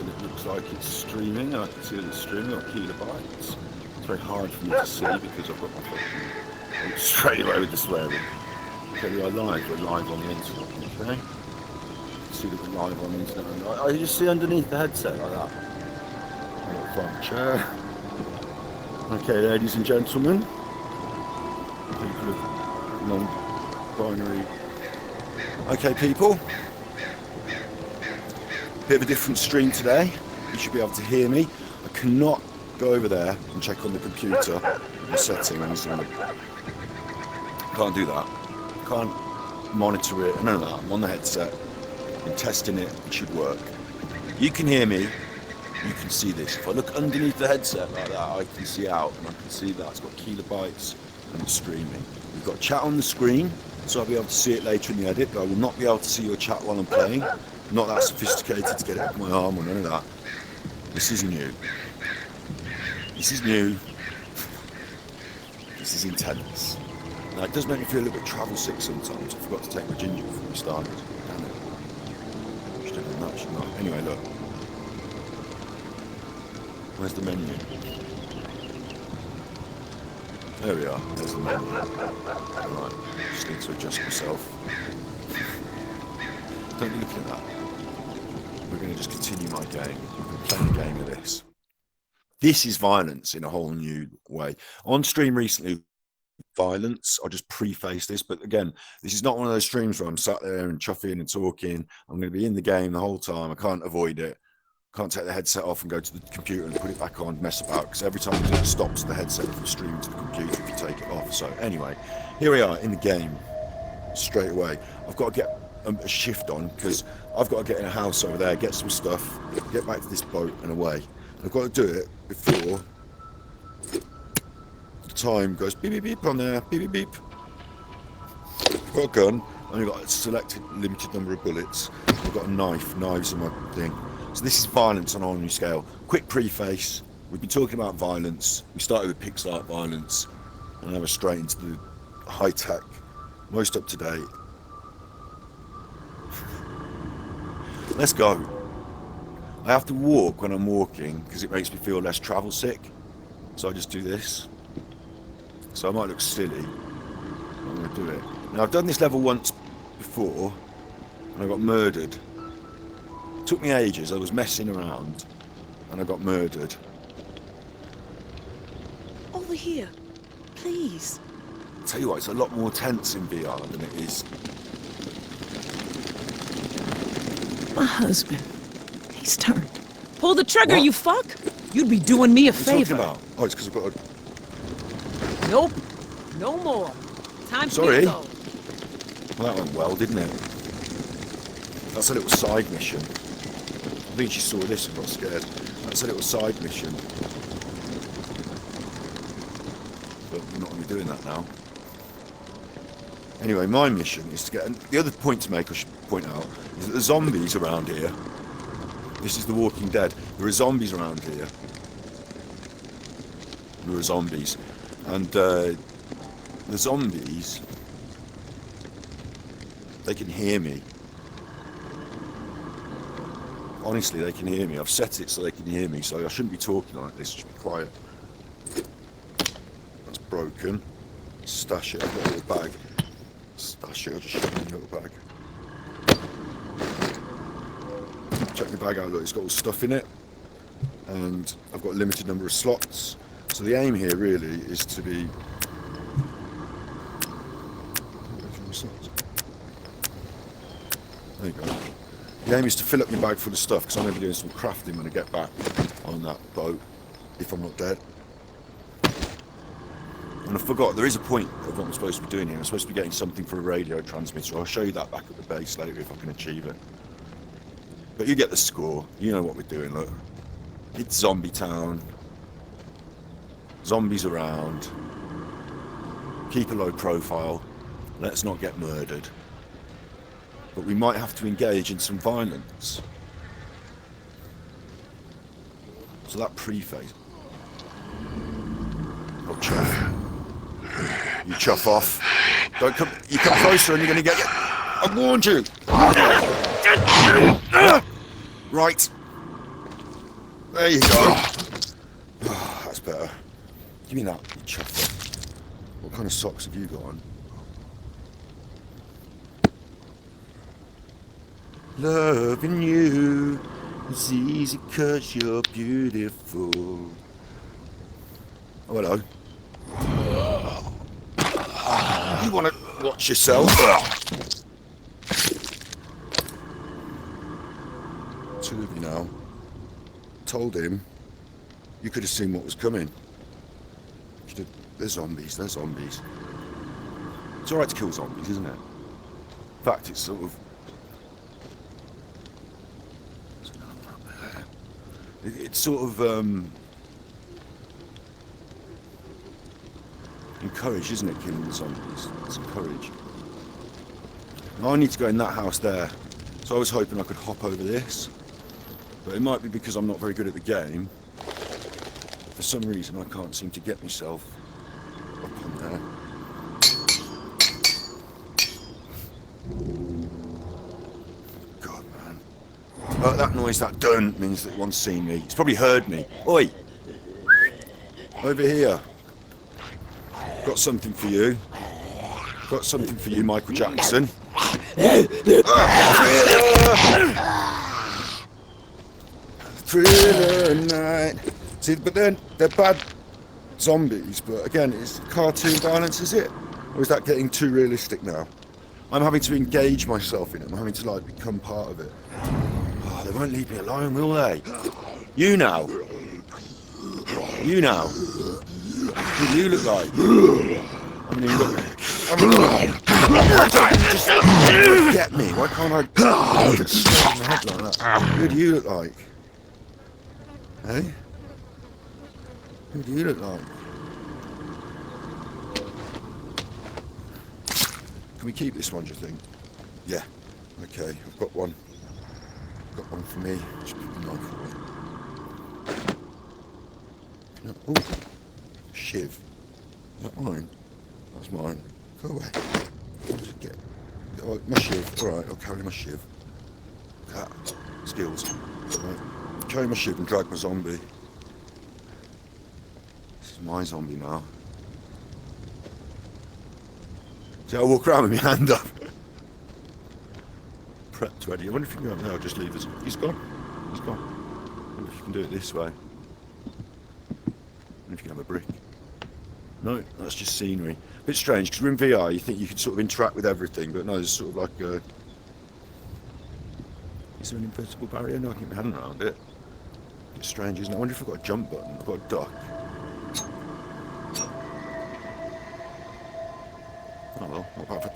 and it looks like it's streaming. I can see that it's streaming on kilobytes. It's very hard for me to see because I've got my phone straight away with the swearing. Okay, we are live. We're live on the internet. Okay. See that we're live on the internet. I just see underneath the headset like that. I've got a front chair. Okay, ladies and gentlemen. People of non-binary. Okay, people. Bit of a different stream today. You should be able to hear me. I cannot go over there and check on the computer the settings. And can't do that. Can't monitor it. No, I'm on the headset. I'm testing it. It should work. You can hear me. You can see this. If I look underneath the headset like that, I can see out, and I can see that it's got kilobytes and it's streaming. We've got chat on the screen, so I'll be able to see it later in the edit, but I will not be able to see your chat while I'm playing. Not that sophisticated to get it up my arm or none of that. This is new. This is new. This is intense. Now, it does make me feel a little bit travel sick sometimes. I forgot to take my ginger before we started. Damn it. Should have done that, should not. Anyway, look. Where's the menu? There we are. There's the menu. Alright. Just need to adjust myself. Don't be looking at that. We're going to just continue my game. We're going to play a game of this. This is violence in a whole new way. On stream recently, violence. I'll just preface this, but again, this is not one of those streams where I'm sat there and chuffing and talking. I'm going to be in the game the whole time. I can't avoid it. Can't take the headset off and go to the computer and put it back on, mess about, because every time it stops the headset from streaming to the computer if you take it off. So anyway, here we are in the game straight away. I've got to get a shift on because I've got to get in a house over there, get some stuff, get back to this boat and away. I've got to do it before the time goes beep beep beep on there, beep beep beep. I've got a gun, I've only got a selected limited number of bullets. I've got a knives in my thing. So this is violence on a whole new scale. Quick preface, we've been talking about violence. We started with pixel art violence and now we're straight into the high-tech, most up-to-date. Let's go. I have to walk when I'm walking because it makes me feel less travel sick. So I just do this. So I might look silly. I'm going to do it. Now I've done this level once before and I got murdered. It took me ages. I was messing around and I got murdered. Over here, please. I'll tell you what, it's a lot more tense in VR than it is. My husband. He's turned. Pull the trigger, What? you fuck! You'd be doing me a What are you favor. talking about? Oh, it's because I've got a... Nope. No more. Time for me Sorry. to go. Well, that went well, didn't it? That's a little side mission. I think she saw this and got scared. That's a little side mission. But we're not going to be doing that now. Anyway, my mission is to get... The other point to make, I should point out, is that the zombies around here... This is The Walking Dead. There are zombies around here. There are zombies. And the zombies... They can hear me. Honestly, they can hear me. I've set it so they can hear me, so I shouldn't be talking like this. I should be quiet. That's broken. Stash it. I've got a little bag. Stash it. I'll just shove it in a little bag. Check my bag out. Look, it's got all stuff in it. And I've got a limited number of slots. So the aim here really is to be... There you go. The aim is to fill up my bag full of stuff because I'm going to be doing some crafting when I get back on that boat, if I'm not dead. And I forgot, there is a point of what I'm supposed to be doing here. I'm supposed to be getting something for a radio transmitter. I'll show you that back at the base later if I can achieve it. But you get the score. You know what we're doing, look. It's Zombie Town. Zombies around. Keep a low profile. Let's not get murdered. But we might have to engage in some violence. So that preface. Oh, chuff. You chuff off. Don't come. You come closer and you're going to get. I warned you. Right. There you go. Oh, that's better. Give me that, you chuffler. What kind of socks have you got on? Loving you is easy 'cause you're beautiful. Oh, hello. You want to watch yourself? Two of you now. Told him you could have seen what was coming. They're zombies, they're zombies. It's alright to kill zombies, isn't it? In fact, it's sort of... It's sort of encouraged, isn't it, killing the zombies? It's encouraged. Now I need to go in that house there. So I was hoping I could hop over this. But it might be because I'm not very good at the game. For some reason I can't seem to get myself up on there. God, man. Oh, that noise, that dun, means that one's seen me. It's probably heard me. Oi! Over here. Got something for you. Got something for you, Michael Jackson. Thriller night. See, but then they're bad zombies, but again, it's cartoon violence, is it? Or is that getting too realistic now? I'm having to engage myself in it. I'm having to, like, become part of it. Oh, they won't leave me alone, will they? You now. You now. Who do you look like? I mean, look. Just get me. Why can't I get straight in the head like that? Who do you look like? Hey? Who do you look like? Can we keep this one, do you think? Yeah. Okay, I've got one. Got one for me. Just put the knife away. No, oh, shiv. Is that mine? That's mine. Go away. I'll just get... Oh, my shiv. Alright, I'll carry my shiv. Ah, skills. Right. Carry my shiv and drag my zombie. This is my zombie now. See, I walk around with my hand up. Prepped ready. I wonder if you can go up there or just leave us. He's gone. He's gone. I wonder if you can do it this way. I wonder if you can have a brick. No, that's just scenery. A bit strange, because we're in VR, you think you could sort of interact with everything, but no, there's sort of like a... Is there an invisible barrier? No, I keep my hand around it. It's strange, isn't it? I wonder if I've got a jump button. I've got a duck. Oh well, what about if I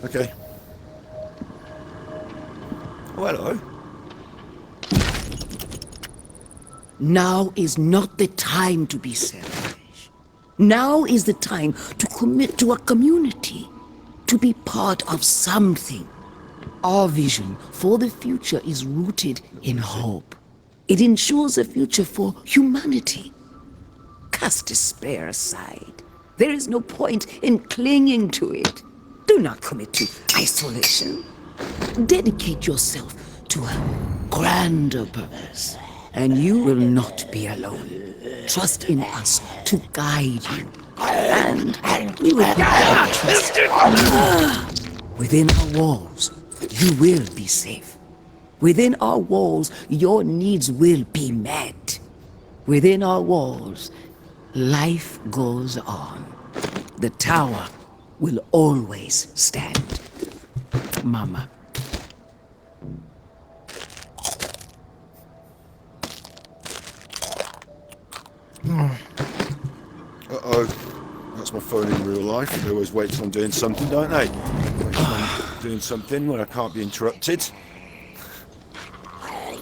do? Okay. Oh, hello. Now is not the time to be selfish. Now is the time to commit to a community, to be part of something. Our vision for the future is rooted in hope. It ensures a future for humanity. Cast despair aside. There is no point in clinging to it. Do not commit to isolation. Dedicate yourself to a grander purpose, and you will not be alone. Trust in us to guide you, and we will be trusted. Within our walls, you will be safe. Within our walls, your needs will be met. Within our walls, life goes on. The tower will always stand. Mama. Uh-oh. That's my phone in real life. They always wait till I'm doing something, don't they? Wait till I'm doing something where I can't be interrupted.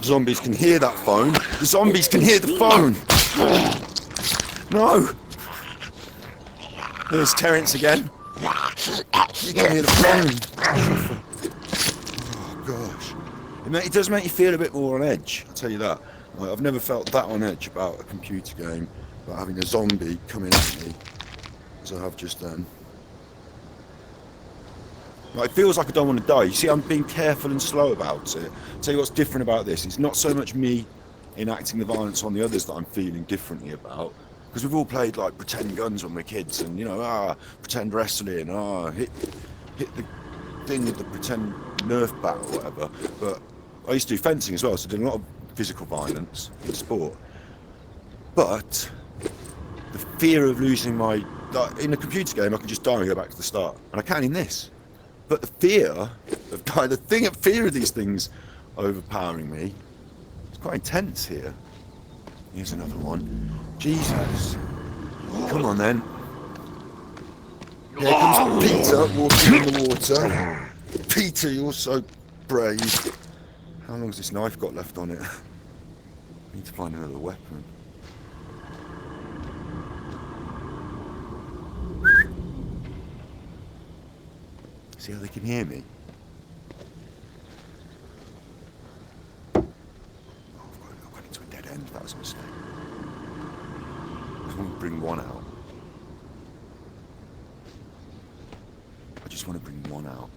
Zombies can hear that phone. The zombies can hear the phone! No! There's Terence again. You can hear the phone. Oh, gosh. It does make you feel a bit more on edge, I'll tell you that. Like, I've never felt that on edge about a computer game, about having a zombie coming at me, as I have just then. Like, it feels like I don't want to die. You see, I'm being careful and slow about it. Tell you what's different about this. It's not so much me enacting the violence on the others that I'm feeling differently about. Because we've all played like pretend guns when we're kids, and you know, pretend wrestling, hit the thing with the pretend Nerf bat or whatever. But I used to do fencing as well, so I did a lot of physical violence in sport. But the fear of losing my, like, in a computer game, I can just die and go back to the start, and I can in this. But the fear of dying, fear of these things overpowering me, it's quite intense here. Here's another one. Jesus. Come on then. Here comes Peter walking in the water. Peter, you're so brave. How long's this knife got left on it? I need to find another weapon. See how they can hear me? Oh, I've got into a dead end. That was a mistake. I just want to bring one out. I just want to bring one out.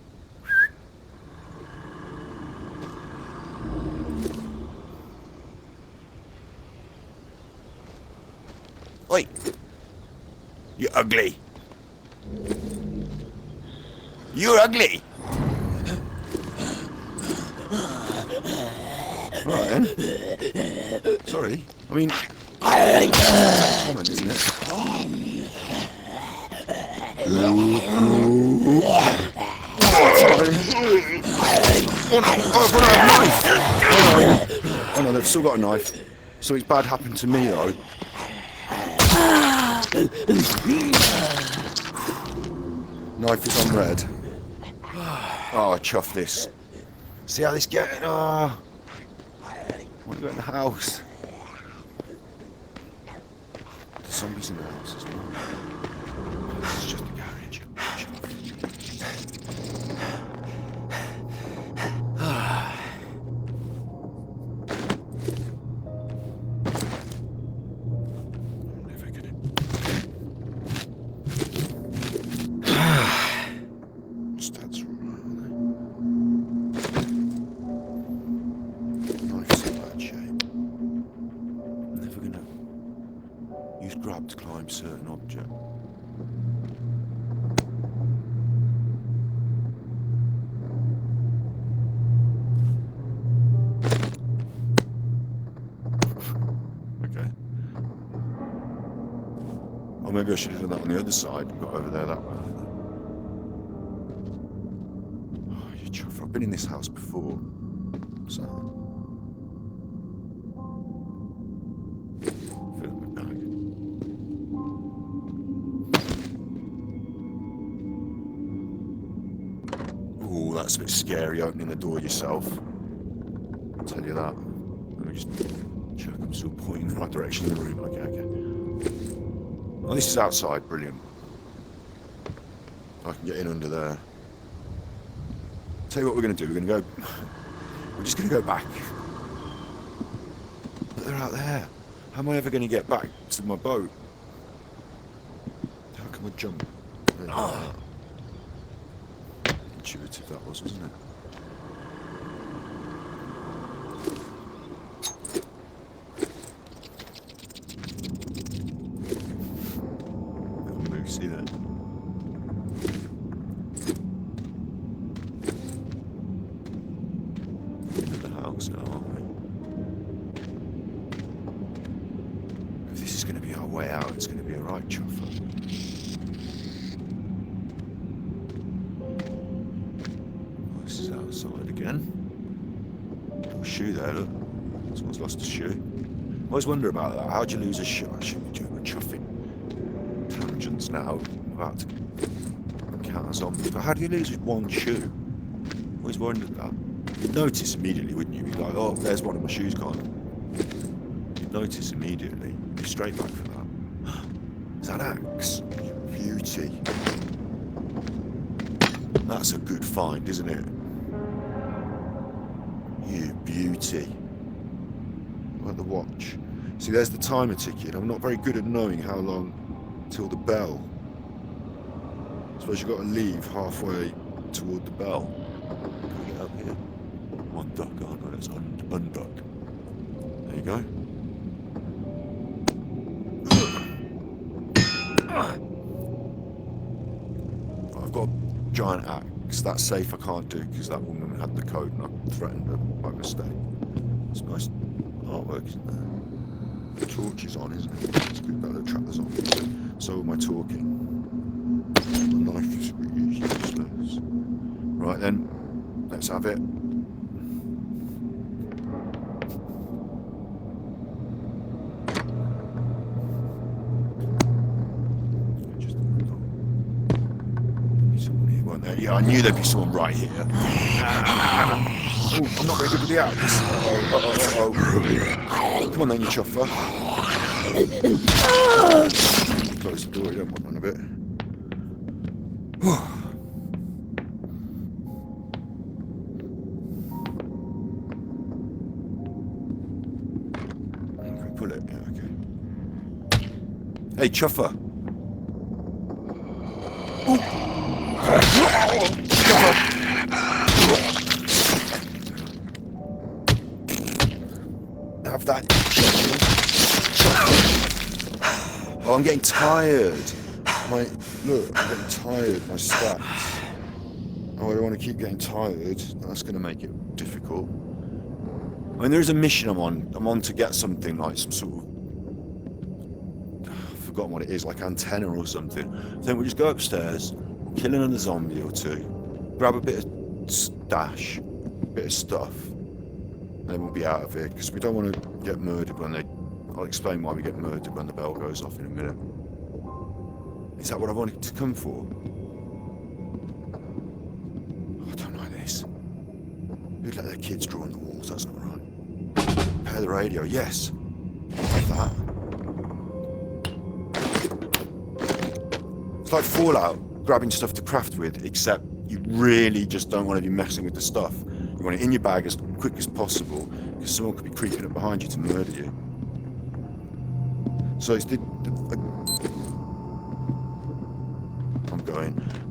Oi! You're ugly. You're ugly. Right then. Sorry. I mean, comment, isn't it? Oh no, they've still got a knife. Something's bad happened to me though. Knife is on red. Oh, chuff this. See how this gets? Oh. I want to go in the house. The zombies in the house as well. This is just a garage. Grab to climb certain object. Okay. Or maybe I should have done that on the other side and got over there that way. Oh, you chuff. I've been in this house before. So. That's a bit scary, opening the door yourself. I'll tell you that. Let me just check I'm still pointing in the right direction in the room. Okay. Oh, this is outside. Brilliant. I can get in under there. Tell you what we're going to do. We're just going to go back. But they're out there. How am I ever going to get back to my boat? How can we jump? Intuitive that was, wasn't it? Little Lucy there. Into the house now, aren't we? If this is going to be our way out, it's going to be a right chuffer. Outside again. Little shoe there, look. Someone's lost a shoe. I always wonder about that. How'd you lose a shoe? I shouldn't be doing chuffing tangents now. I'm about to encounter zombies. But how do you lose one shoe? Always wondered that. You'd notice immediately, wouldn't you? You'd be like, oh, there's one of my shoes gone. You'd notice immediately. You'd be straight back for that. Is that an axe? Beauty. That's a good find, isn't it? You beauty. Like the watch. See, there's the timer ticking. I'm not very good at knowing how long till the bell. I suppose you've got to leave halfway toward the bell. Can I get up here? I'm on duck, aren't I? Let's unduck. There you go. I've got a giant axe. That's safe I can't do because that woman had the code and I threatened her by mistake. It's nice artwork, isn't there? The torch is on, isn't it? It's good that the trapper's on. So am I talking. The knife is really useless. Right then, let's have it. Yeah, I knew there'd be someone right here. Oh, I'm not very good with the axe. Come on then, you chuffer. Close the door, you don't want none of it. Can we pull it? Yeah, okay. Hey, chuffer. Ooh. Have that. Oh, I'm getting tired. Look, I'm getting tired. My stats. Oh, I don't want to keep getting tired. That's going to make it difficult. I mean, there is a mission I'm on. I'm on to get something like some sort of... I've forgotten what it is, like antenna or something. Then we'll just go upstairs, kill another zombie or two, grab a bit of stash, a bit of stuff, and then we'll be out of here, because we don't want to get murdered when they... I'll explain why we get murdered when the bell goes off in a minute. Is that what I wanted to come for? Oh, I don't like this. Who'd let their kids draw on the walls? That's not right. Repair the radio, yes. Like that. It's like Fallout. Grabbing stuff to craft with, except you really just don't want to be messing with the stuff. You want it in your bag as quick as possible, because someone could be creeping up behind you to murder you. So it's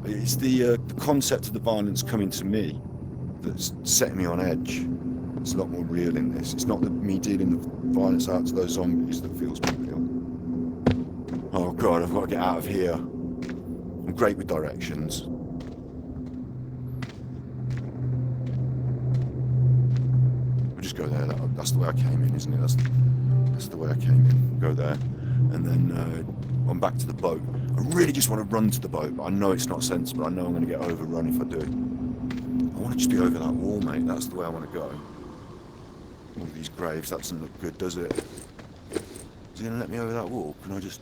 it's the concept of the violence coming to me that's setting me on edge. It's a lot more real in this. It's not me dealing the violence out to those zombies that feels more real. Oh god, I've got to get out of here. I'm great with directions. We'll just go there. That's the way I came in, isn't it? That's the way I came in. Go there. And then I'm back to the boat. I really just want to run to the boat, but I know it's not sensible. I know I'm going to get overrun if I do. I want to just be over that wall, mate. That's the way I want to go. All these graves, that doesn't look good, does it? Is he going to let me over that wall? Can I just...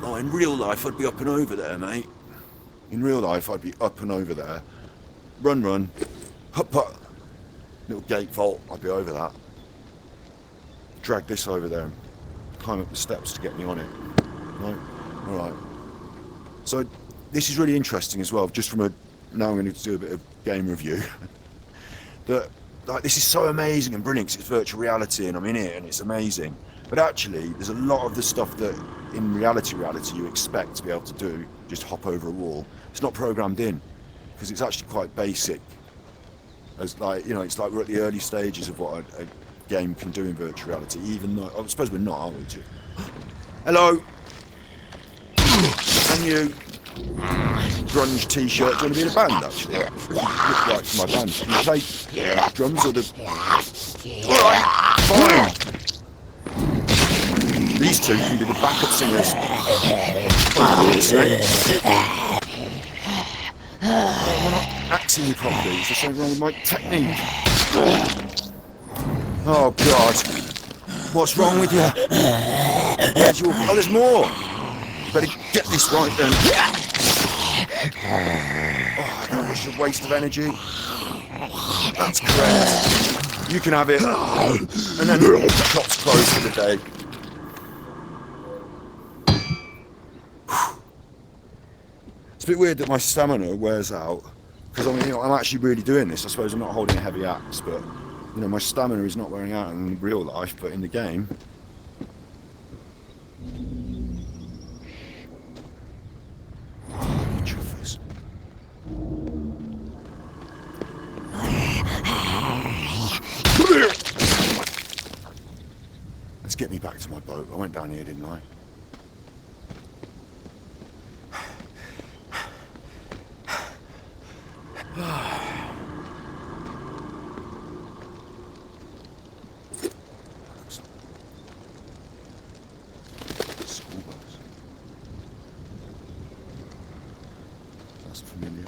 Oh, in real life, I'd be up and over there, mate. In real life, I'd be up and over there. Run, run. Hup, hup. Little gate vault, I'd be over that. Drag this over there and climb up the steps to get me on it. Right? Alright. So, this is really interesting as well, just from a... Now I'm going to do a bit of game review. That, like, this is so amazing and brilliant because it's virtual reality and I'm in it and it's amazing. But actually, there's a lot of the stuff that in reality you expect to be able to do, just hop over a wall. It's not programmed in, because it's actually quite basic. As like, you know, it's like we're at the early stages of what a game can do in virtual reality, even though, I suppose we're not, are we? Hello! And you? Grunge t-shirt, do you want to be in a band, actually? Look like for my band. Can you play drums or the... Alright, fine! These two can be the backup singers. We're not acting properly. Is there something wrong with my technique? Oh god. What's wrong with you? Where's your... Oh, there's more! Better get this right then. Oh, that was a waste of energy. That's correct. You can have it. And then the shop's closed for the day. It's a bit weird that my stamina wears out, because I mean, you know, I'm actually really doing this. I suppose I'm not holding a heavy axe, but you know, my stamina is not wearing out in real life, but in the game. Chuffers. Let's get me back to my boat. I went down here, didn't I? School bus. That's familiar.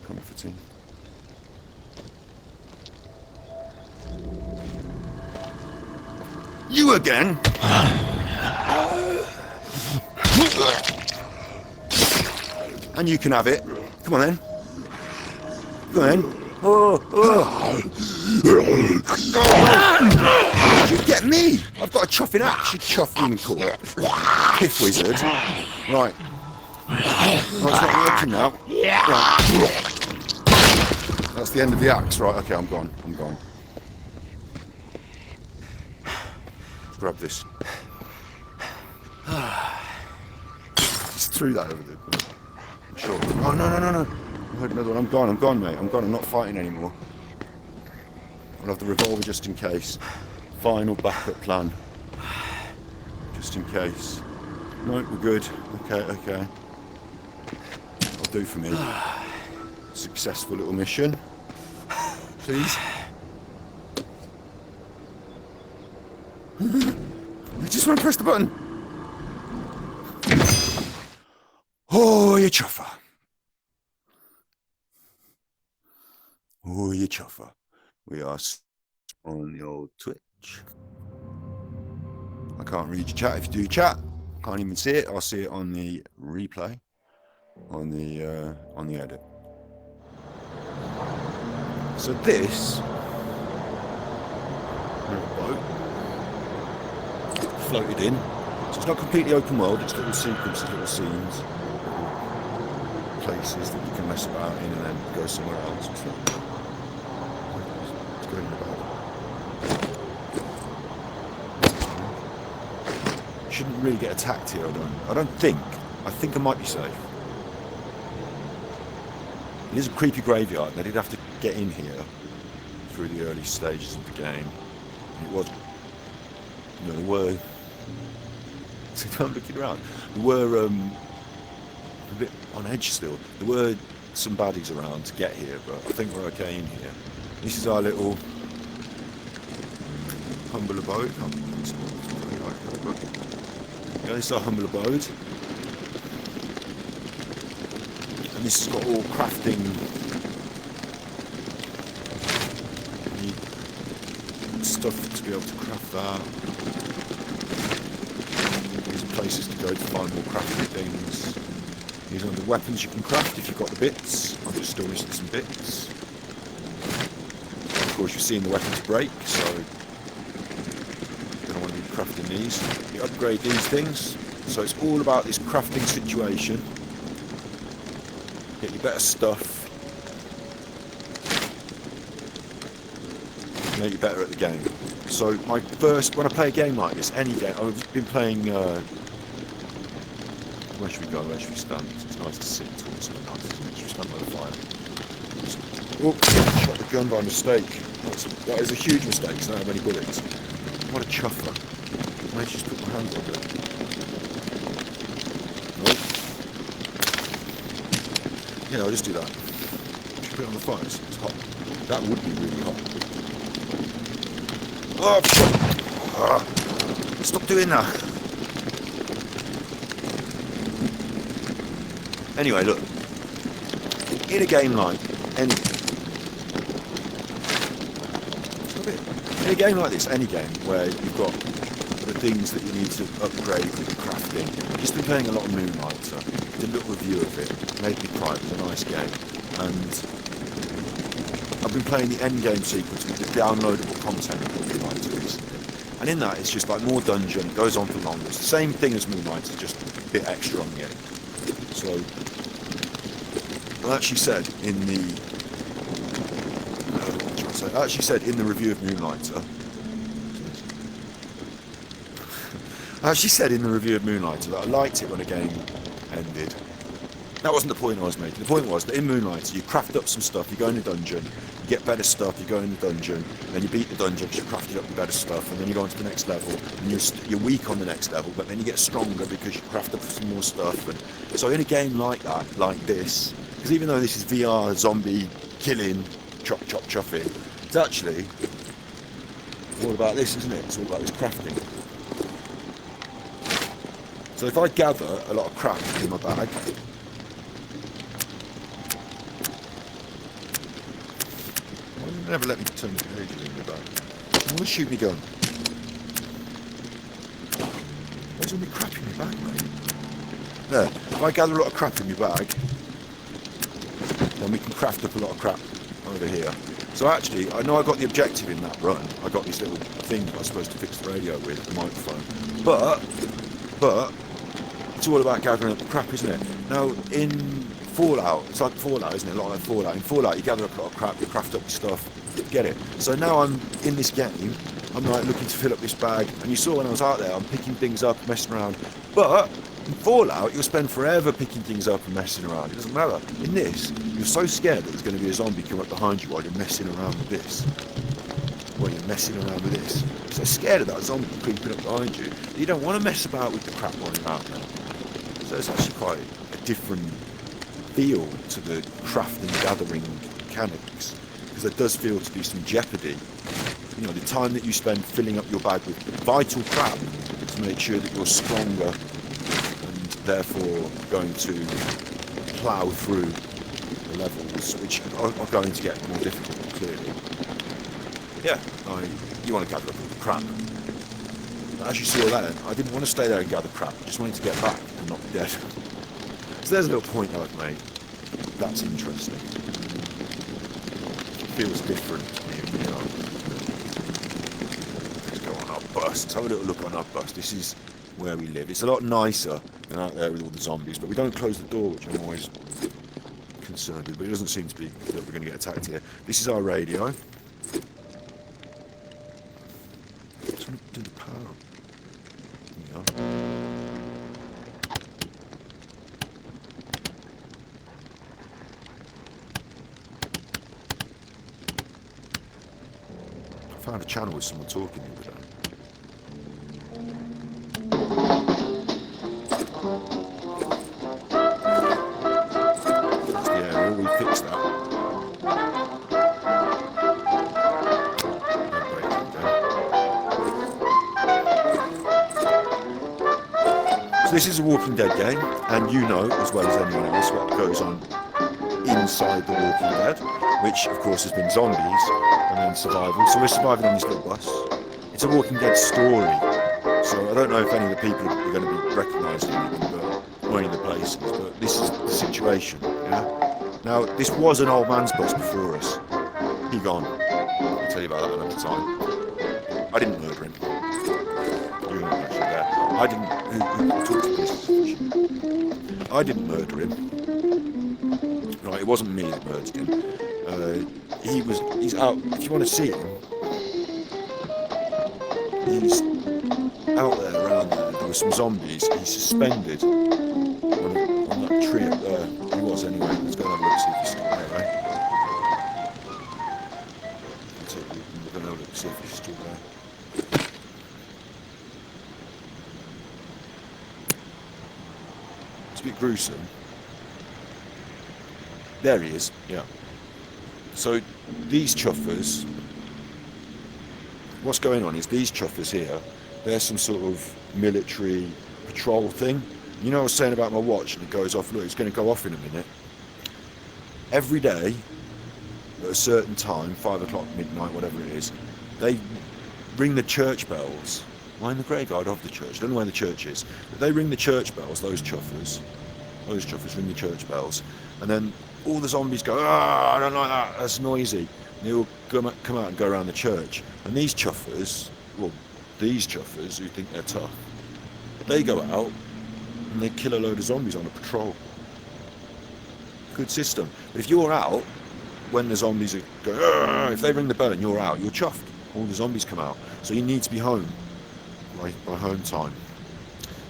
Comforting. You again? And you can have it. Come on then. Come on then. You get me? I've got a chuffing axe, you chuffing court. Piff wizard. Right. Oh, it's not working now. Right. That's the end of the axe. Right, okay, I'm gone. I'm gone. Grab this. Just threw that over there. Sure. Oh, no. I heard another one. I'm gone, mate. I'm gone. I'm not fighting anymore. I'll have the revolver just in case. Final backup plan. Just in case. No, we're good. Okay. I'll do for me. Successful little mission. Please. I just want to press the button. Oh, you chuffer. Oh, you chuffer. We are on the old Twitch. I can't read your chat. If you do chat, can't even see it. I'll see it on the replay, on the edit. So this little boat floated in. So it's not completely open world. It's little sequences, little scenes, little places that you can mess about in and then go somewhere else. It's going about. Shouldn't really get attacked here. I don't think. I think I might be safe. It is a creepy graveyard. They did have to get in here through the early stages of the game. It was, there were. See, I'm looking around. There were a bit on edge still. There were some baddies around to get here, but I think we're okay in here. This is our little humble abode. Yeah, this is our humble abode. And this has got all crafting. You need stuff to be able to craft that. These are places to go to find more crafting things. These are the weapons you can craft if you've got the bits. I'm just still missing some bits. Of course, you're seeing the weapons break, so you don't want to be crafting these. You upgrade these things. So it's all about this crafting situation. Get you better stuff. Make you better at the game. So when I play a game like this, any game, I've been playing, where should we go, where should we stand? It's nice to sit towards something nice, isn't it? Should we stand by the fire? Oh, shot the gun by mistake. That is a huge mistake, because I don't have any bullets. What a chuffer. I just put my hand on it. Nope. Yeah, I'll just do that. Should put it on the fire, it's hot. That would be really hot. Oh, stop doing that. Anyway, look. In a game like any... In a game like this, any game where you've got the things that you need to upgrade with the crafting. I've just been playing a lot of Moonlighter. Did a little review of it. Made me cry. It was a nice game. And I've been playing the end game sequence with the downloadable content of Moonlighter recently. And in that, it's just like more dungeon. It goes on for longer. It's the same thing as Moonlighter, just a bit extra on the end. So, I actually said in the... I actually said in the review of Moonlighter... I actually said in the review of Moonlighter that I liked it when a game ended. That wasn't the point I was making. The point was that in Moonlighter you craft up some stuff, you go in a dungeon, You get better stuff, you go in the dungeon, then you beat the dungeon because you crafted up the better stuff, and then you go on to the next level, and you're weak on the next level, but then you get stronger because you craft up some more stuff. And so in a game like that, like this, because even though this is VR, zombie, killing, chop, chop, chopping, it's actually all about this, isn't it? It's all about this crafting. So if I gather a lot of crap in my bag, never let me turn the page in the back. I want to shoot me gun. There's all my crap in my bag, mate. There. If I gather a lot of crap in my bag, then we can craft up a lot of crap over here. So actually, I know I got the objective in that run. I got this little thing I was supposed to fix the radio with, the microphone. But it's all about gathering up the crap, isn't it? Now, in Fallout, it's like Fallout, isn't it? A lot like Fallout. In Fallout, you gather up a lot of crap, you craft up your stuff, get it. So now I'm in this game, I'm like looking to fill up this bag, and you saw when I was out there, I'm picking things up, messing around. But in Fallout, you'll spend forever picking things up and messing around. It doesn't matter. In this, you're so scared that there's going to be a zombie come up behind you while you're messing around with this. While you're messing around with this. You're so scared of that zombie creeping up behind you that you don't want to mess about with the crap while you're out there. So it's actually quite a different feel to the crafting gathering mechanics, because there does feel to be some jeopardy. You know, the time that you spend filling up your bag with vital crap to make sure that you're stronger and therefore going to plough through the levels, which are going to get more difficult, clearly. Yeah, you want to gather up all the crap. But as you saw then, I didn't want to stay there and gather crap, I just wanted to get back and not be dead. So there's a little point that I've made. That's interesting. It feels different to me, you know. Let's go on our bus. Let's have a little look on our bus. This is where we live. It's a lot nicer than out there with all the zombies, but we don't close the door, which I'm always concerned with, but it doesn't seem to be that we're going to get attacked here. This is our radio. Just want to do the power. There we go. I found a channel with someone talking the other day. That's the area, we fixed that. So this is a Walking Dead game, and you know as well as anyone else what goes on inside the Walking Dead, which of course has been zombies and then survival. So we're surviving on this little bus. It's a Walking Dead story, so I don't know if any of the people are going to be recognising it, or any of the places, but this is the situation, yeah? Now, this was an old man's bus before us. He gone. I'll tell you about that another time. I didn't murder him. You're not actually there. I didn't... Who talked to this? I didn't murder him. Right, it wasn't me that murdered him. He's out, if you want to see him, he's out there, around there. There were some zombies. He's suspended on that tree up there. He was anyway. Let's go and have a look, see if he's still there, right? We're going to have a look, see if he's still there. It's a bit gruesome. There he is, yeah. So these chuffers, what's going on is these chuffers here, they're some sort of military patrol thing. You know I was saying about my watch and it goes off, look, it's going to go off in a minute. Every day, at a certain time, 5 o'clock, midnight, whatever it is, they ring the church bells. Am I in the graveyard of the church? I don't know where the church is. But they ring the church bells, those chuffers. Those chuffers ring the church bells. And then all the zombies go, ah, I don't like that, that's noisy. And they all come out and go around the church. And these chuffers, well, these chuffers who think they're tough, they go out and they kill a load of zombies on a patrol. Good system. But if you're out, when the zombies are going, ah, if they ring the bell and you're out, you're chuffed. All the zombies come out. So you need to be home by home time.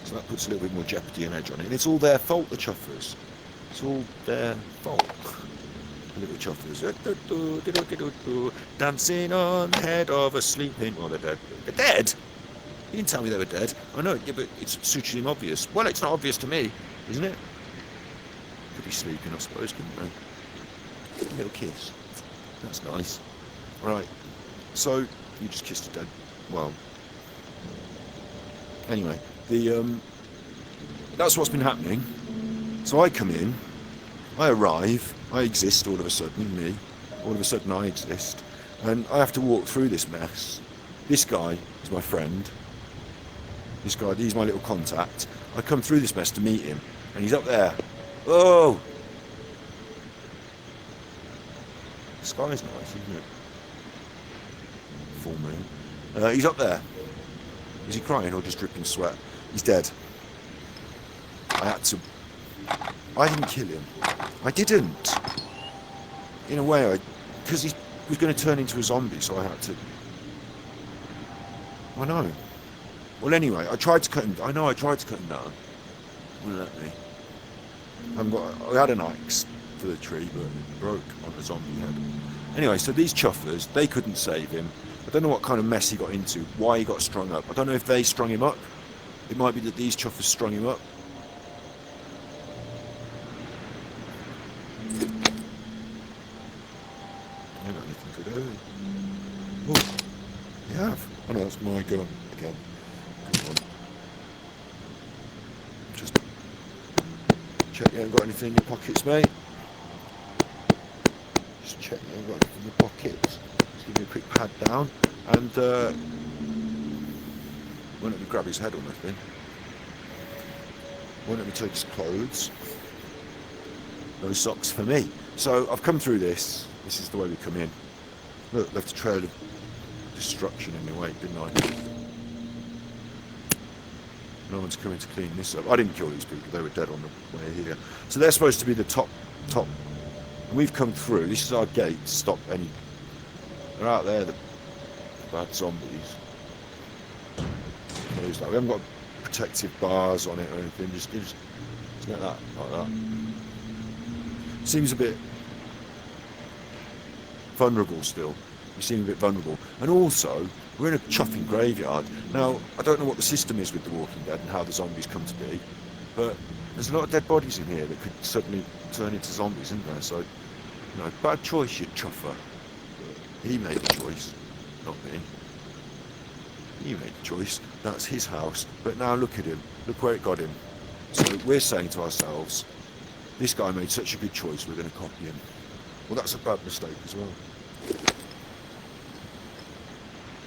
So that puts a little bit more jeopardy and edge on it. And it's all their fault, the chuffers. It's all their fault. Little chuffers. Dancing on the head of a sleeping... Well, they're dead. They're dead? You didn't tell me they were dead. I know, yeah, but it's suitably obvious. Well, it's not obvious to me, isn't it? Could be sleeping, I suppose, couldn't they? A little kiss. That's nice. Right. So, you just kissed a dead... Well... Anyway, that's what's been happening. So I come in, I arrive, I exist all of a sudden, me. All of a sudden I exist. And I have to walk through this mess. This guy is my friend. This guy, he's my little contact. I come through this mess to meet him. And he's up there. Oh! The sky's nice, isn't it? Full moon. He's up there. Is he crying or just dripping sweat? He's dead. I didn't kill him. I didn't. In a way, because he was going to turn into a zombie, so I had to... I know. Well, anyway, I tried to cut him... I know I tried to cut him down. Wouldn't let me. I had an axe for the tree, but it broke on the zombie head. Anyway, so these chuffers, they couldn't save him. I don't know what kind of mess he got into, why he got strung up. I don't know if they strung him up. It might be that these chuffers strung him up. I don't got anything to do. Oh, you have. Oh no, that's my gun again. Come on. Just check you haven't got anything in your pockets, mate. Just check you haven't got anything in your pockets. Give me a quick pad down and won't let me grab his head or nothing. Won't let me take his clothes. No socks for me. So I've come through this. This is the way we come in. Look, left a trail of destruction in my wake, didn't I? No one's coming to clean this up. I didn't kill these people. They were dead on the way here. So they're supposed to be the top. And we've come through. This is our gate to stop any... They're out there, the bad zombies. We haven't got protective bars on it or anything. Just get that like that. Seems a bit vulnerable still. You seem a bit vulnerable. And also, we're in a chuffing graveyard. Now, I don't know what the system is with The Walking Dead and how the zombies come to be, but there's a lot of dead bodies in here that could suddenly turn into zombies, isn't there? So, you know, bad choice, you chuffer. He made the choice, not me. He made the choice. That's his house. But now look at him. Look where it got him. So we're saying to ourselves, this guy made such a good choice, we're going to copy him. Well, that's a bad mistake as well.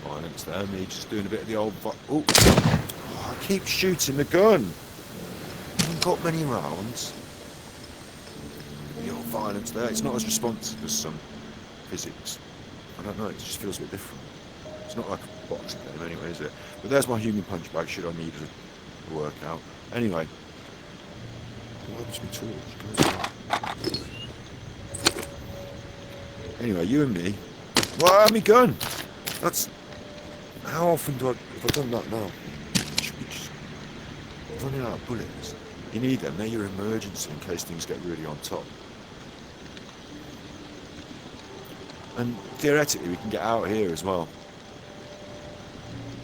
Violence there. Me just doing a bit of the old... Oh, I keep shooting the gun. I haven't got many rounds. The old violence there. It's not as responsive as some physics. I don't know, it just feels a bit different. It's not like a boxing game anyway, is it? But there's my human punch bag, should I need a workout. Anyway. What happens to my torch? Anyway, you and me. Well, I have my gun! That's... How often have I done that now? Should we just... running out of bullets. You need them, they're your emergency in case things get really on top. And theoretically, we can get out here as well.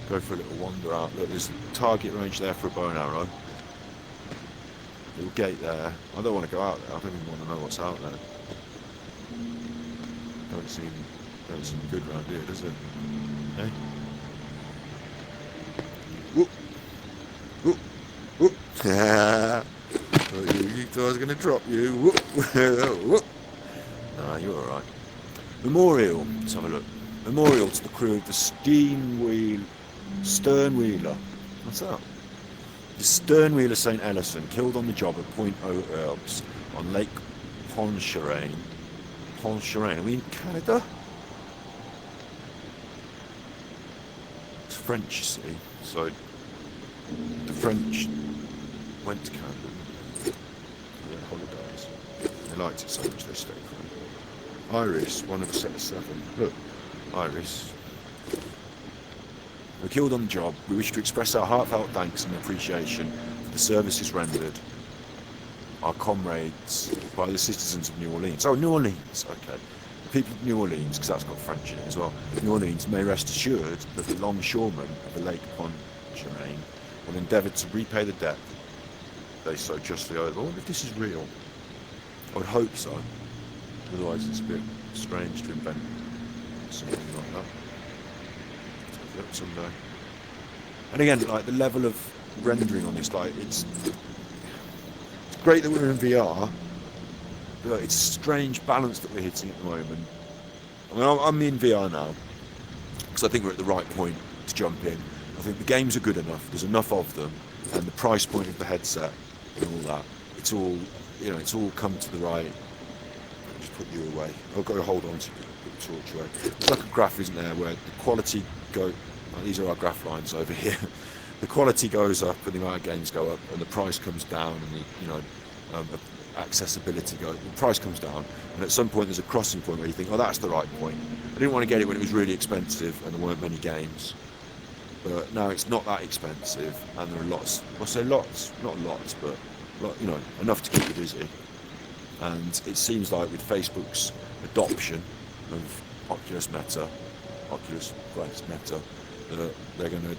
Go for a little wander out. Look, there's a target range there for a bow and arrow. Little gate there. I don't want to go out there. I don't even want to know what's out there. Don't seem good around here, does it? Eh? Whoop! Whoop! Whoop! I thought I was going to drop you. Whoop! Whoop! Nah, you're alright. Memorial, let's have a look. Memorial to the crew of the Sternwheeler. What's that? The Sternwheeler St. Ellison, killed on the job at Point aux Herbes on Lake Pontchartrain. Pontchartrain, are we in Canada? It's French, you see. So, the French went to Canada for their holidays. They liked it so much they stayed for it. Iris, one of a set of 7. Look, Iris. We're killed on the job. We wish to express our heartfelt thanks and appreciation for the services rendered. our comrades, by the citizens of New Orleans. Oh, New Orleans, okay. The people of New Orleans, because that's got French in it as well. New Orleans may rest assured that the longshoremen of the Lake Pontchartrain will endeavour to repay the debt they so justly owe. I wonder if this is real. I would hope so. Otherwise, it's a bit strange to invent something like that. Let's look someday. And again, like the level of rendering on this, like it's great that we're in VR, but it's a strange balance that we're hitting at the moment. I mean, I'm in VR now because I think we're at the right point to jump in. I think the games are good enough. There's enough of them, and the price point of the headset and all that. It's all, you know, it's all come to the right. I'll just put you away. I've got to hold on to put the torch away. It's like a graph, isn't there, where the quality go. These are our graph lines over here. The quality goes up and the amount of games go up, and the price comes down, and the, you know, accessibility goes. The price comes down, and at some point there's a crossing point where you think, oh, that's the right point. I didn't want to get it when it was really expensive and there weren't many games, but now it's not that expensive, and there are lots. I'll say lots, not lots, but you know, enough to keep you busy. And it seems like with Facebook's adoption of Oculus Quest Meta, that they're going to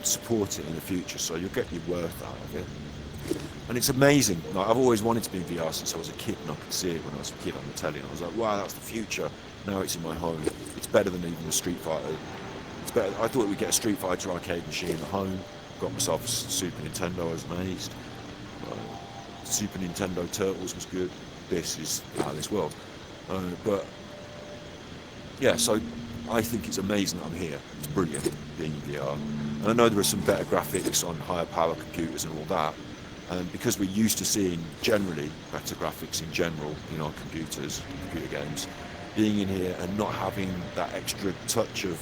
support it in the future, so you'll get your worth out of it. And it's amazing. Like, I've always wanted to be in VR since I was a kid, and I could see it when I was a kid on the telly, and I was like, wow, that's the future. Now it's in my home. It's better than even a Street Fighter. It's better. I thought we'd get a Street Fighter arcade machine at home. Got myself a Super Nintendo. I was amazed. Super Nintendo Turtles was good. This is out of this world. But yeah, so I think it's amazing that I'm here. It's brilliant being in VR. And I know there are some better graphics on higher power computers and all that. And because we're used to seeing generally better graphics in general in our computers, computer games, being in here and not having that extra touch of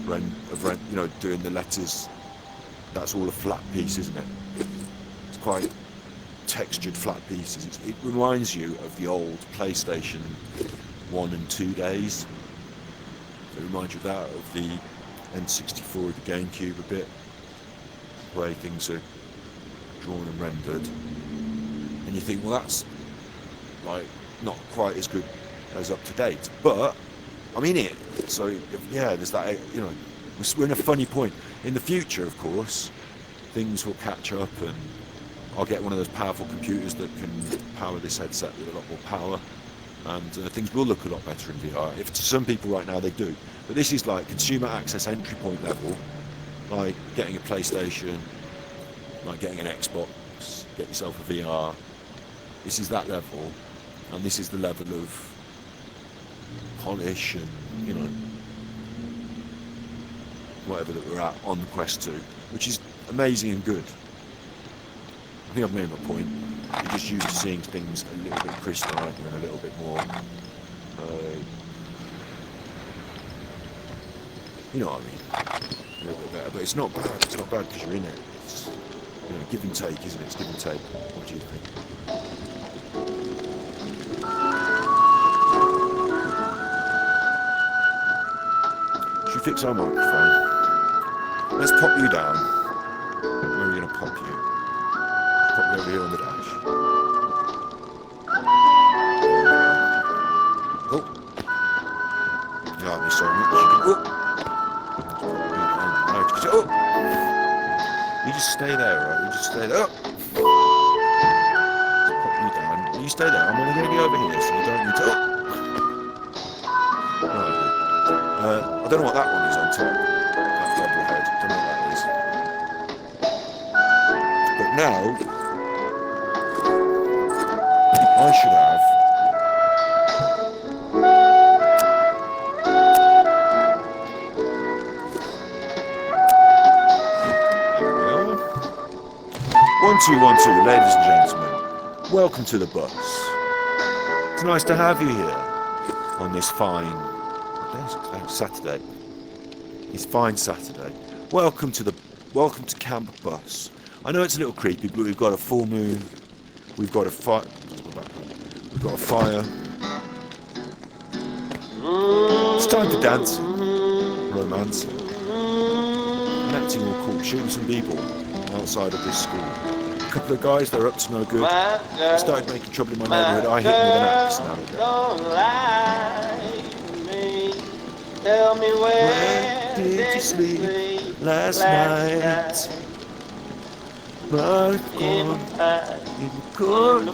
you know, doing the letters, that's all a flat piece, isn't it? It's quite textured flat pieces. It reminds you of the old PlayStation 1 and 2 days. It reminds you of that, of the N64, the GameCube a bit, the way things are drawn and rendered. And you think, well, that's like not quite as good as up to date, but I'm in it. So yeah, there's that, you know, we're in a funny point. In the future, of course, things will catch up, and I'll get one of those powerful computers that can power this headset with a lot more power, and things will look a lot better in VR. If to some people right now they do, but this is like consumer access entry point level, like getting a PlayStation, like getting an Xbox, get yourself a VR. This is that level, and this is the level of polish and, you know, whatever that we're at on the Quest 2, which is amazing and good. I think I've made my point. You're just used to seeing things a little bit crisper, aren't you, and a little bit more, you know what I mean, a little bit better. But it's not bad. It's not bad because you're in it. It's, you know, give and take, isn't it? It's give and take. What do you think? Should we fix our microphone? Let's pop you down. Where are we going to pop you? Pop you over here on the dash. Oh. You like me so much. Oh. You just stay there, right? You just stay there. Oh. Let's pop you down. You stay there. I'm only going to be over here, so you don't need to. Oh. Right. I don't know what that one is on top. That double head. I don't know what that is. But now, I should have. There we are. 1, 2, 1, 2, ladies and gentlemen. Welcome to the bus. It's nice to have you here on this fine Saturday. It's fine Saturday. Welcome to Camp Bus. I know it's a little creepy, but we've got a full moon. We've got a fire. We've got a fire. It's time to dance, romance, and acting all cool, shooting some people outside of this school. couple of guys, they're up to no good. They started making trouble in my neighbourhood. I hit them with an axe. Now they're dead. Tell me Where did you sleep last night? My God, in the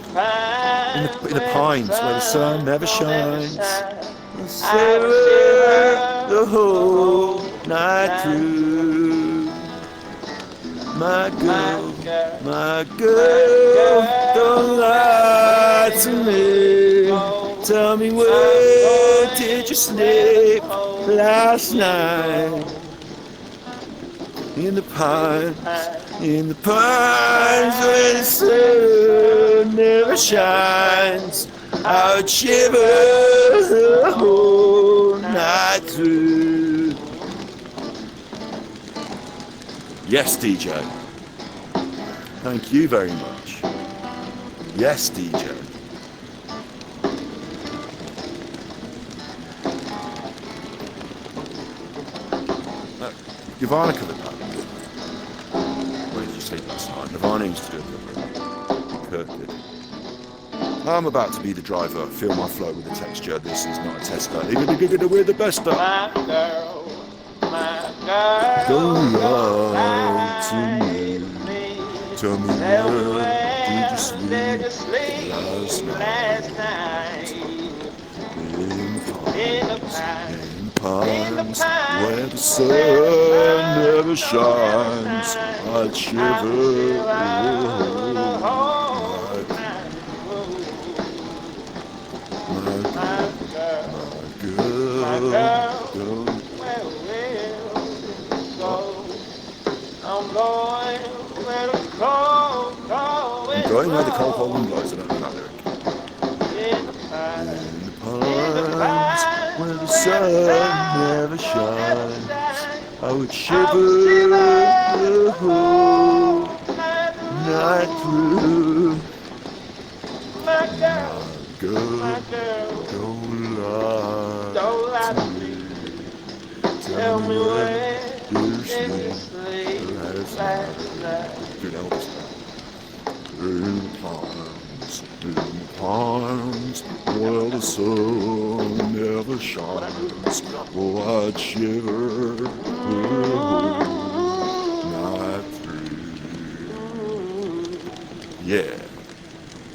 pines where the sun never shines. And shiver the whole night through. My girl, don't lie to me. Tell me where did you sleep last night? In the pines where the sun never shines. I would shiver the whole night through. Yes, DJ. Thank you very much. Yes, DJ. Ivana covered that. Where did you sleep last night? Ivana used to do it. Kurt did. I'm about to be the driver. Feel my flow with the texture. This is not a tester. We're the best. My girl, don't lie to me. Tell me where did you sleep last night? In the pines where the sun never shines. I'd shiver the whole night. My girl, I'm going where the cold wind blows. I don't know that lyric. In the pines where the sun never shines, I would shiver the whole night through. My girl, don't lie to me. Tell me where you sleep last night. Dude, Elvis. In the pines where the sun never shines. Oh, I'd shiver the whole night through. Yeah.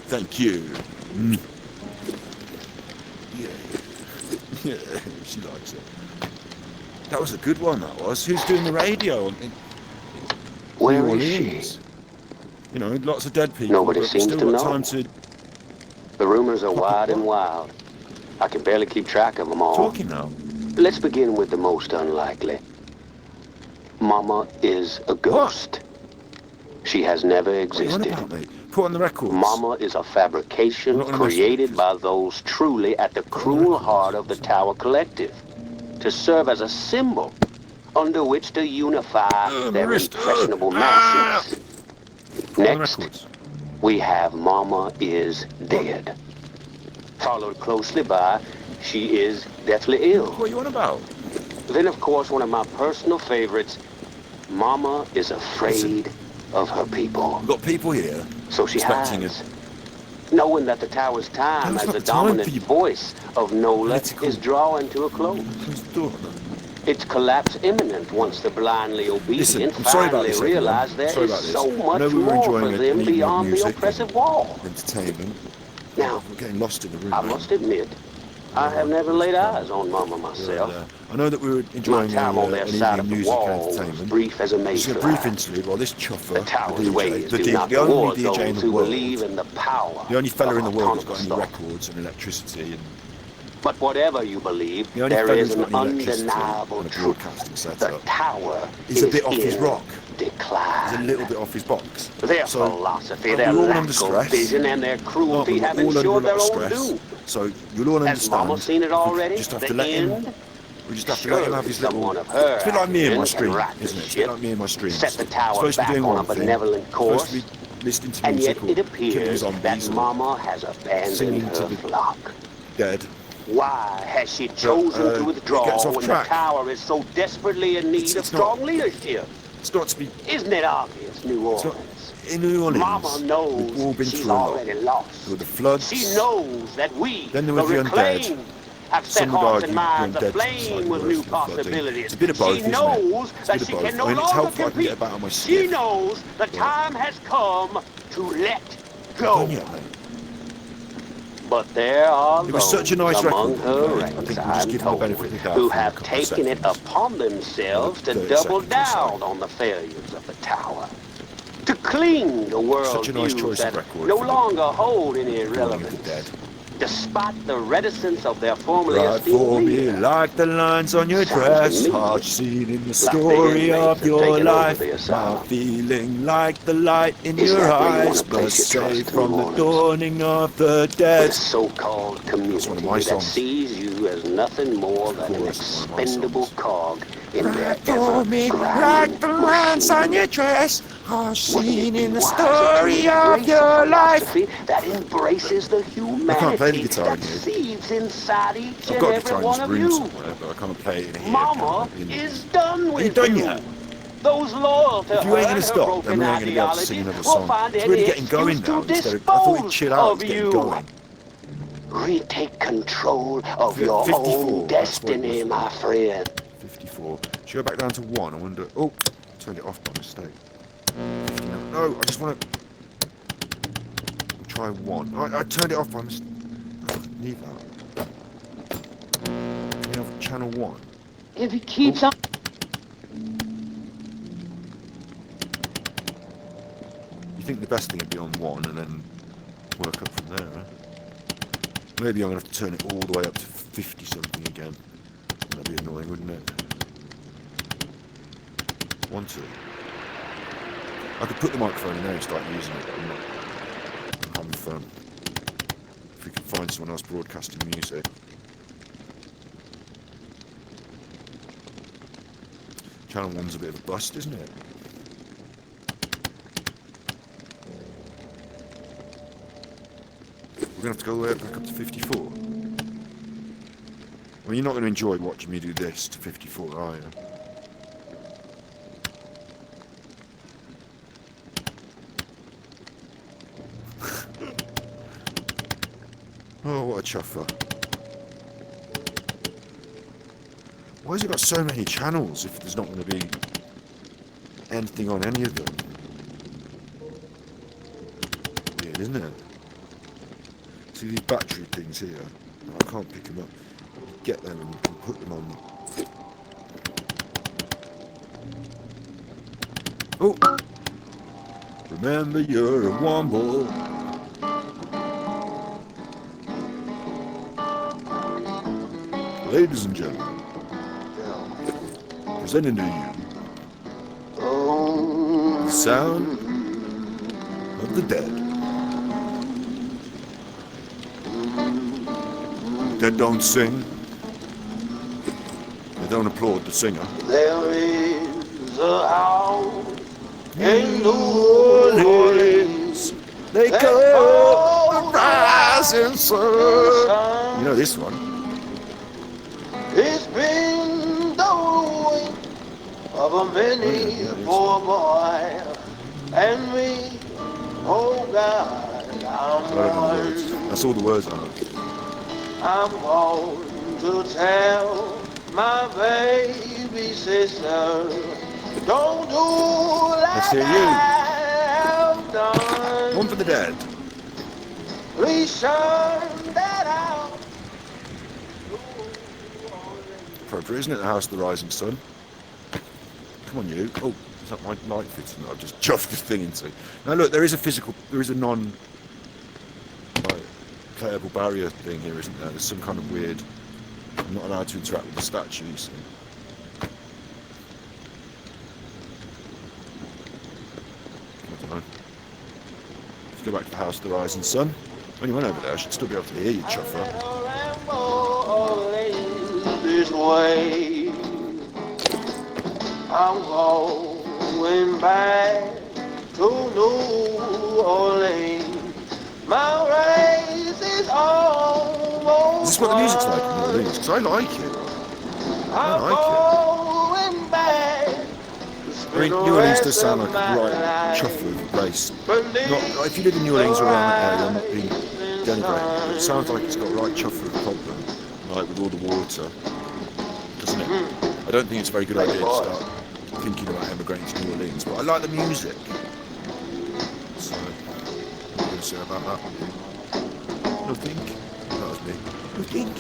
Thank you. Yeah, she likes it. That was a good one, that was. Who's doing the radio? Where is she? You know, lots of dead people. Nobody seems to know. Time to... The rumors are wide and wild. I can barely keep track of them all. Talking now. Let's begin with the most unlikely. Mama is a ghost. What? She has never existed. What about me? Put on the records. Mama is a fabrication created by those truly at the cruel heart of the Tower Collective to serve as a symbol under which to unify their impressionable masses. Next, we have Mama is dead. Followed closely by she is deathly ill. What are you on about? Then, of course, one of my personal favorites, Mama is afraid of her people. We've got people here. So she hides, knowing that the Tower's time as the dominant voice of NOLA is drawing to a close. Its collapse imminent once the blindly obedient finally realize there is so much more for them beyond the oppressive wall. Entertainment. Now, we're getting lost in the room. I must admit, I have never laid eyes on Mama myself. I know that we were enjoying time on their side of the music wall and was entertainment. Brief as a mayfly. Just a brief interlude while this chuffer, the Tower's ways the do not the only reward DJ in those the who world, believe in the power the only fella in the world who's got autonomous any thought. records and electricity and But whatever you believe, the only there fella is who's an got any electricity undeniable and a truth. broadcasting The setup. Tower He's a bit off his in rock. decline. He's a little bit off his box. Their So, philosophy, we're their all lack under of stress. vision, and their cruelty We're have all under a ensured lot their of own stress. doom. So you'll all Has understand. Mama seen it already? We just have The to let him. end? We just have to let him have his little. Someone of her It's a bit like me and my acumen stream, can right the isn't it? It's a ship, bit like me and my streams. set the Tower Supposed to be back doing on a one thing. benevolent course, Supposed to be listening to and music yet or it killing appears zombies that or Mama has abandoned singing to her the flock. dead. Why has she chosen to it withdraw gets off when track. the Tower is so desperately in need of It's not- strong leadership? It's not to be. Isn't it obvious, New It's not, Orleans? in New Orleans, Mama we've knows all been she's through a lot. already lost. There were the floods. She knows that we, Then there the was the undead. reclaimed, have set Some would hearts argue and minds the undead's aflame slightly with worse new than the flooding. possibilities. It's a bit of both, She isn't it? knows It's a that bit she of can both. no I mean, it's longer helpful I can get compete. about on my She skiff. knows the time has come to let go. Done yet, mate? But there are It was such a nice those among record, her okay? I ranks, think we'll just I'm give them the told, benefit of the doubt who for a have couple of taken it seconds. upon themselves to 30 double seconds or so. down on the failures of the tower. To cling to Such a nice worldviews choice of that record no for the longer hold any Calling of the relevance. dead. Despite the reticence of their formerly Right esteemed for me, leader. like the lines on your Sounds to dress, me heart seen in the like the story inmates of have your taken over life. the My asylum. feeling like the light in Is your that where you eyes, want to place but your trust safe in from the the mornings? dawning of the With dead. a so-called That's one of community my that songs. sees you as nothing more than an chorus is one of my expendable songs. cog in their Right for me, like the lines on your dress, heart seen in the story of your life. That embraces the I can't play the humanity guitar that in here. seethes inside each I've and got a every guitar in one this of room you. somewhere, but I can't play it in here. Mama can I? is done with Are you done you. yet? Those loyal to If you her ain't going and to her stop, then broken we ain't going to be able to sing ideologies another will song. find It's any really getting going excuse now. to Instead of, I thought we'd dispose chill out. of It's getting you. going. Retake control of your 54, own that's what it destiny, was. my friend. 54. Should we go back down to 1? I wonder. Oh, turned it off by mistake. 59. No, I just want to try 1. I turned it off by mistake. Oh, leave that. Can we have channel 1? If he keeps on. You think the best thing would be on 1 and then work up from there, huh? Maybe I'm going to have to turn it all the way up to 50 something again. That'd be annoying, wouldn't it? 1, 2. I could put the microphone in there and start using it, but I'm having fun. If we can find someone else broadcasting music. Channel 1's a bit of a bust, isn't it? We're going to have to go all the way back up to 54. Well, you're not going to enjoy watching me do this to 54, are you? Oh, what a chuffer. Why has it got so many channels if there's not going to be anything on any of them? Weird, isn't it? See these battery things here? I can't pick them up. Get them and put them on. Oh! Remember you're a womble. Ladies and gentlemen, presenting to you the sound of the dead. Dead don't sing. They don't applaud the singer. There is a house in New Orleans, they call the rising sun. You know this one. It's been the ruin of a many poor boy, and me, oh God, I don't know the words. That's all the words I know. I'm going to tell my baby sister, don't do Let's like hear you. I've done. One for the dead. Please turn that out. Appropriate, isn't it? The House of the Rising Sun. Come on, you. Oh, is that my light fitting that I've just chuffed this thing into? Now look, there is a non-playable barrier thing here, isn't there? There's some kind of weird. I'm not allowed to interact with the statues. So. I don't know. Let's go back to the House of the Rising Sun. When you went over there, I should still be able to hear you, chuffer. This way, I'm going back to New Orleans. My race is almost. Is this what the music's like in New Orleans? Because I like it. I'm like it. going back to But mean, New Orleans does sound like a right chuffle of a place. Not, if you live in New Orleans or around that area, I'm not being denigrating, but it sounds like it's got a right chuffle of a problem, like with all the water, doesn't it? I don't think it's a very good idea to start thinking about emigrating to New Orleans, but I like the music. So, what are you going to say about that? Nothing? That was me. Nothing?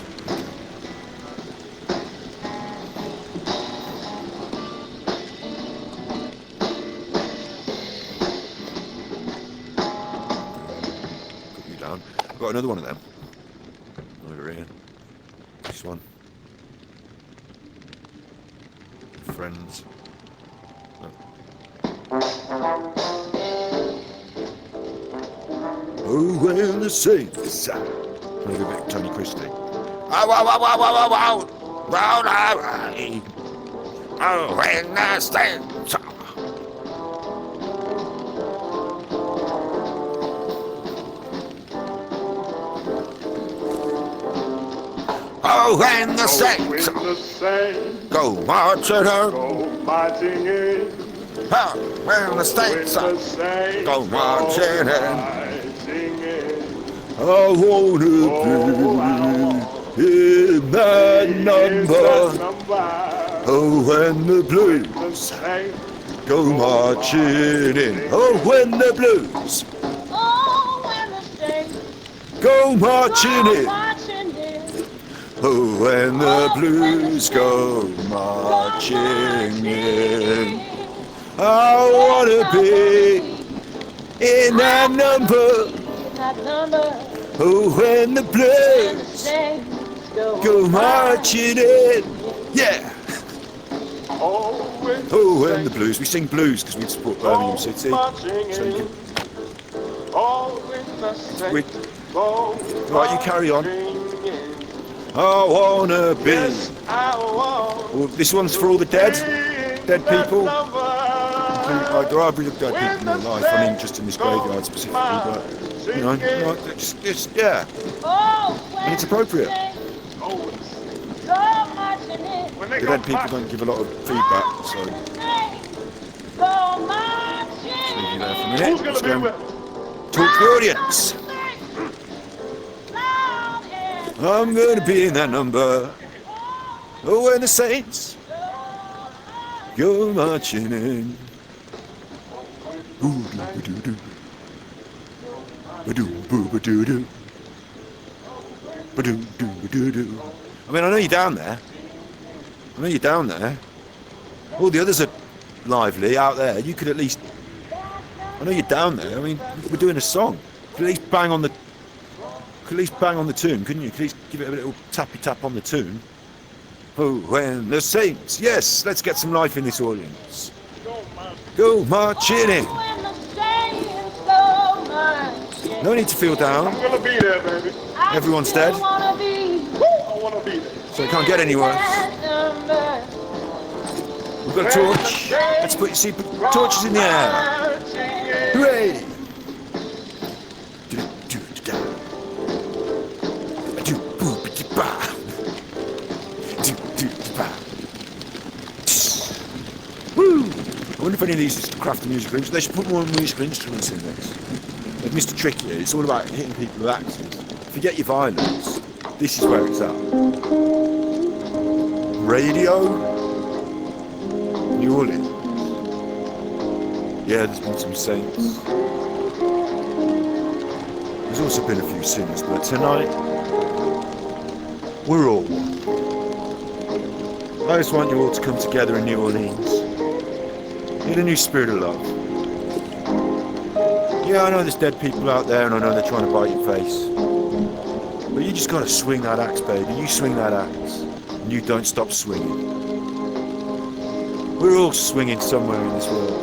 I've got another one of them over here. This one. Friends. Oh, when the saints sang. Maybe a bit of Tony Christie. Oh, when the saints sang. Oh, when the saints go marching in. Oh, when the saints go marching in. I wanna be in that number. Oh, when the blues go marching in. Oh, when the blues go marching in. Oh, when the blues go marching in, I wanna be in that number. Oh, when the blues go marching in, yeah. Oh, when the blues, we sing blues because we support Birmingham City. So you can, right, you carry on. I wanna be. Well, this one's for all the dead people. There are dead people in their life. I mean, just in this graveyard specifically, but you know, just yeah. And it's appropriate. The dead people don't give a lot of feedback, so. Just leave you there for a minute. Let's go talk to the audience. I'm gonna be in that number. Oh, when the saints go marching in. Ooh, doo-ba-doo-doo. Ba-doo-boo-ba-doo-doo. Ba-doo-doo-ba-doo-doo. I mean, I know you're down there. All the others are lively out there. You could at least... I know you're down there. I mean, we're doing a song. You could at least bang on the tune, couldn't you? Could you give it a little tappy tap on the tune? Oh, when the saints, yes, let's get some life in this audience. Go marching in. No need to feel down. I'm gonna be there, baby. Everyone's dead. I wanna be there. So it can't get any worse. We've got a torch. Let's see, put torches in the air. Hooray! Woo! I wonder if any of these is craft musical instruments. They should put more musical instruments in this. Like Mr. Tricky, it's all about hitting people with axes. Forget your violence. This is where it's at. Radio? New Orleans. Yeah, there's been some saints. There's also been a few sinners, but tonight, we're all one. I just want you all to come together in New Orleans. In a new spirit of love. Yeah, I know there's dead people out there and I know they're trying to bite your face. But you just gotta swing that axe, baby. You swing that axe. And you don't stop swinging. We're all swinging somewhere in this world.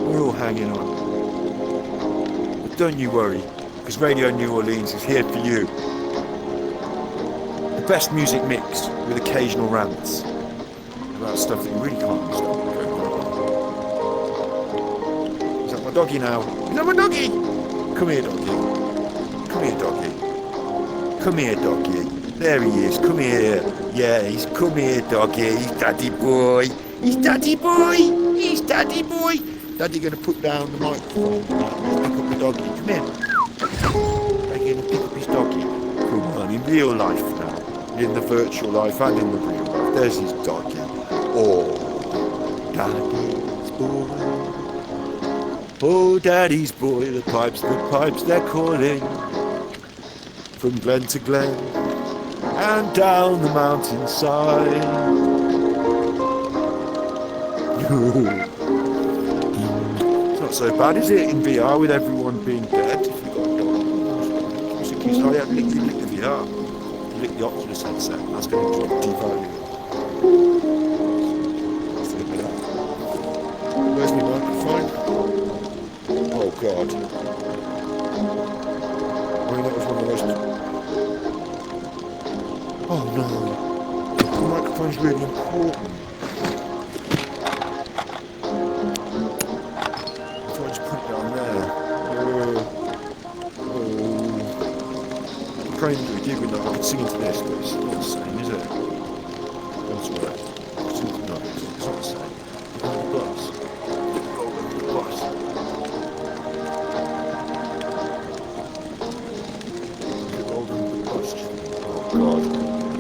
We're all hanging on. But don't you worry, because Radio New Orleans is here for you. The best music mix with occasional rants about stuff that you really can't understand. Is that my doggy now? Is that my doggy? Come here, doggy. Come here, doggy. Come here, doggy. There he is. Come here. Yeah, he's come here, doggy. Daddy boy. He's Daddy boy! He's Daddy boy! Daddy gonna put down the microphone. Right, pick up the doggy. Come here. Daddy gonna pick up his doggy. Come on, in real life now. In the virtual life and in the real life. There's his doggy. Oh, Daddy's boy. Oh, Daddy's boy, the pipes, they're calling. From glen to glen and down the mountainside. It's not so bad, is it, in VR with everyone being dead? If you've got dogs. Oh yeah, lick the VR. Lick the Oculus headset. That's going to devalue it. Where's my microphone? Oh God. I mean, that was one of those... Oh no. The microphone's really important. So I just put it down there. I'm praying to a gig with that. I could sing into this, but it's not the same, is it? That's right. It's not the same. The bus. The bus. Oh God.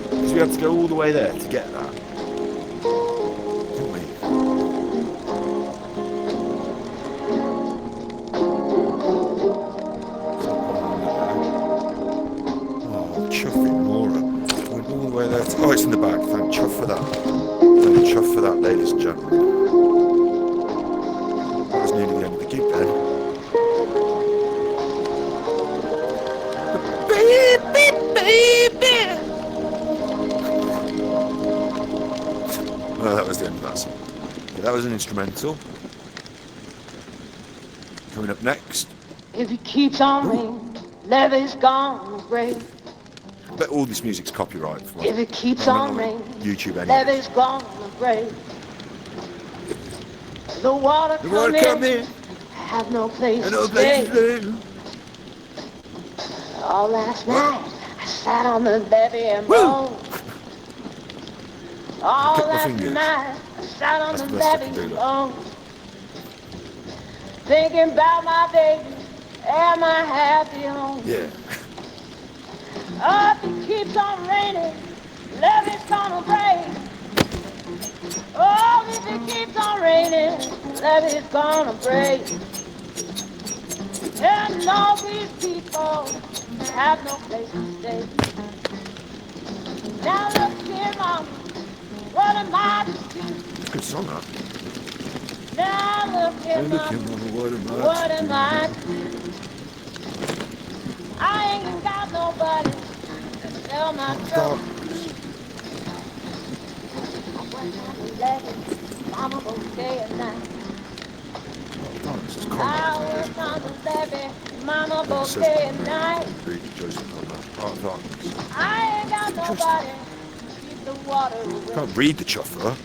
Because we had to go all the way there to get that. Didn't we? Oh, chuffing Mora. Went all the way there to... Oh, it's in the back. Thank chuff for that. Thank chuff for that, ladies and gentlemen. That was nearly the end of the gig then. Well, that was the end of that song. Yeah, that was an instrumental. Coming up next. If it keeps on raining, Levy's gone great. I bet all this music's copyright. From If it keeps on raining, YouTube anyway. Levy's gone great. The water come in, have no place to stay. All last night, I sat on the levee and moaned. All last night, I sat on the levee and moaned. Thinking about my baby and my happy home. Yeah. Oh, if it keeps on raining, levee's gonna break. Oh, if it keeps on raining, levee's gonna break. And all these people have no place to stay. Now look here, Mama, what am I to do? Good song, that. Now look here, Mama, what am I to do? I ain't got nobody to sell my trouble. I went on the levee, Mama both day and night. I worked on the levee, Mama both day and night. I ain't got nobody to keep the water away. Can't read the chuffer.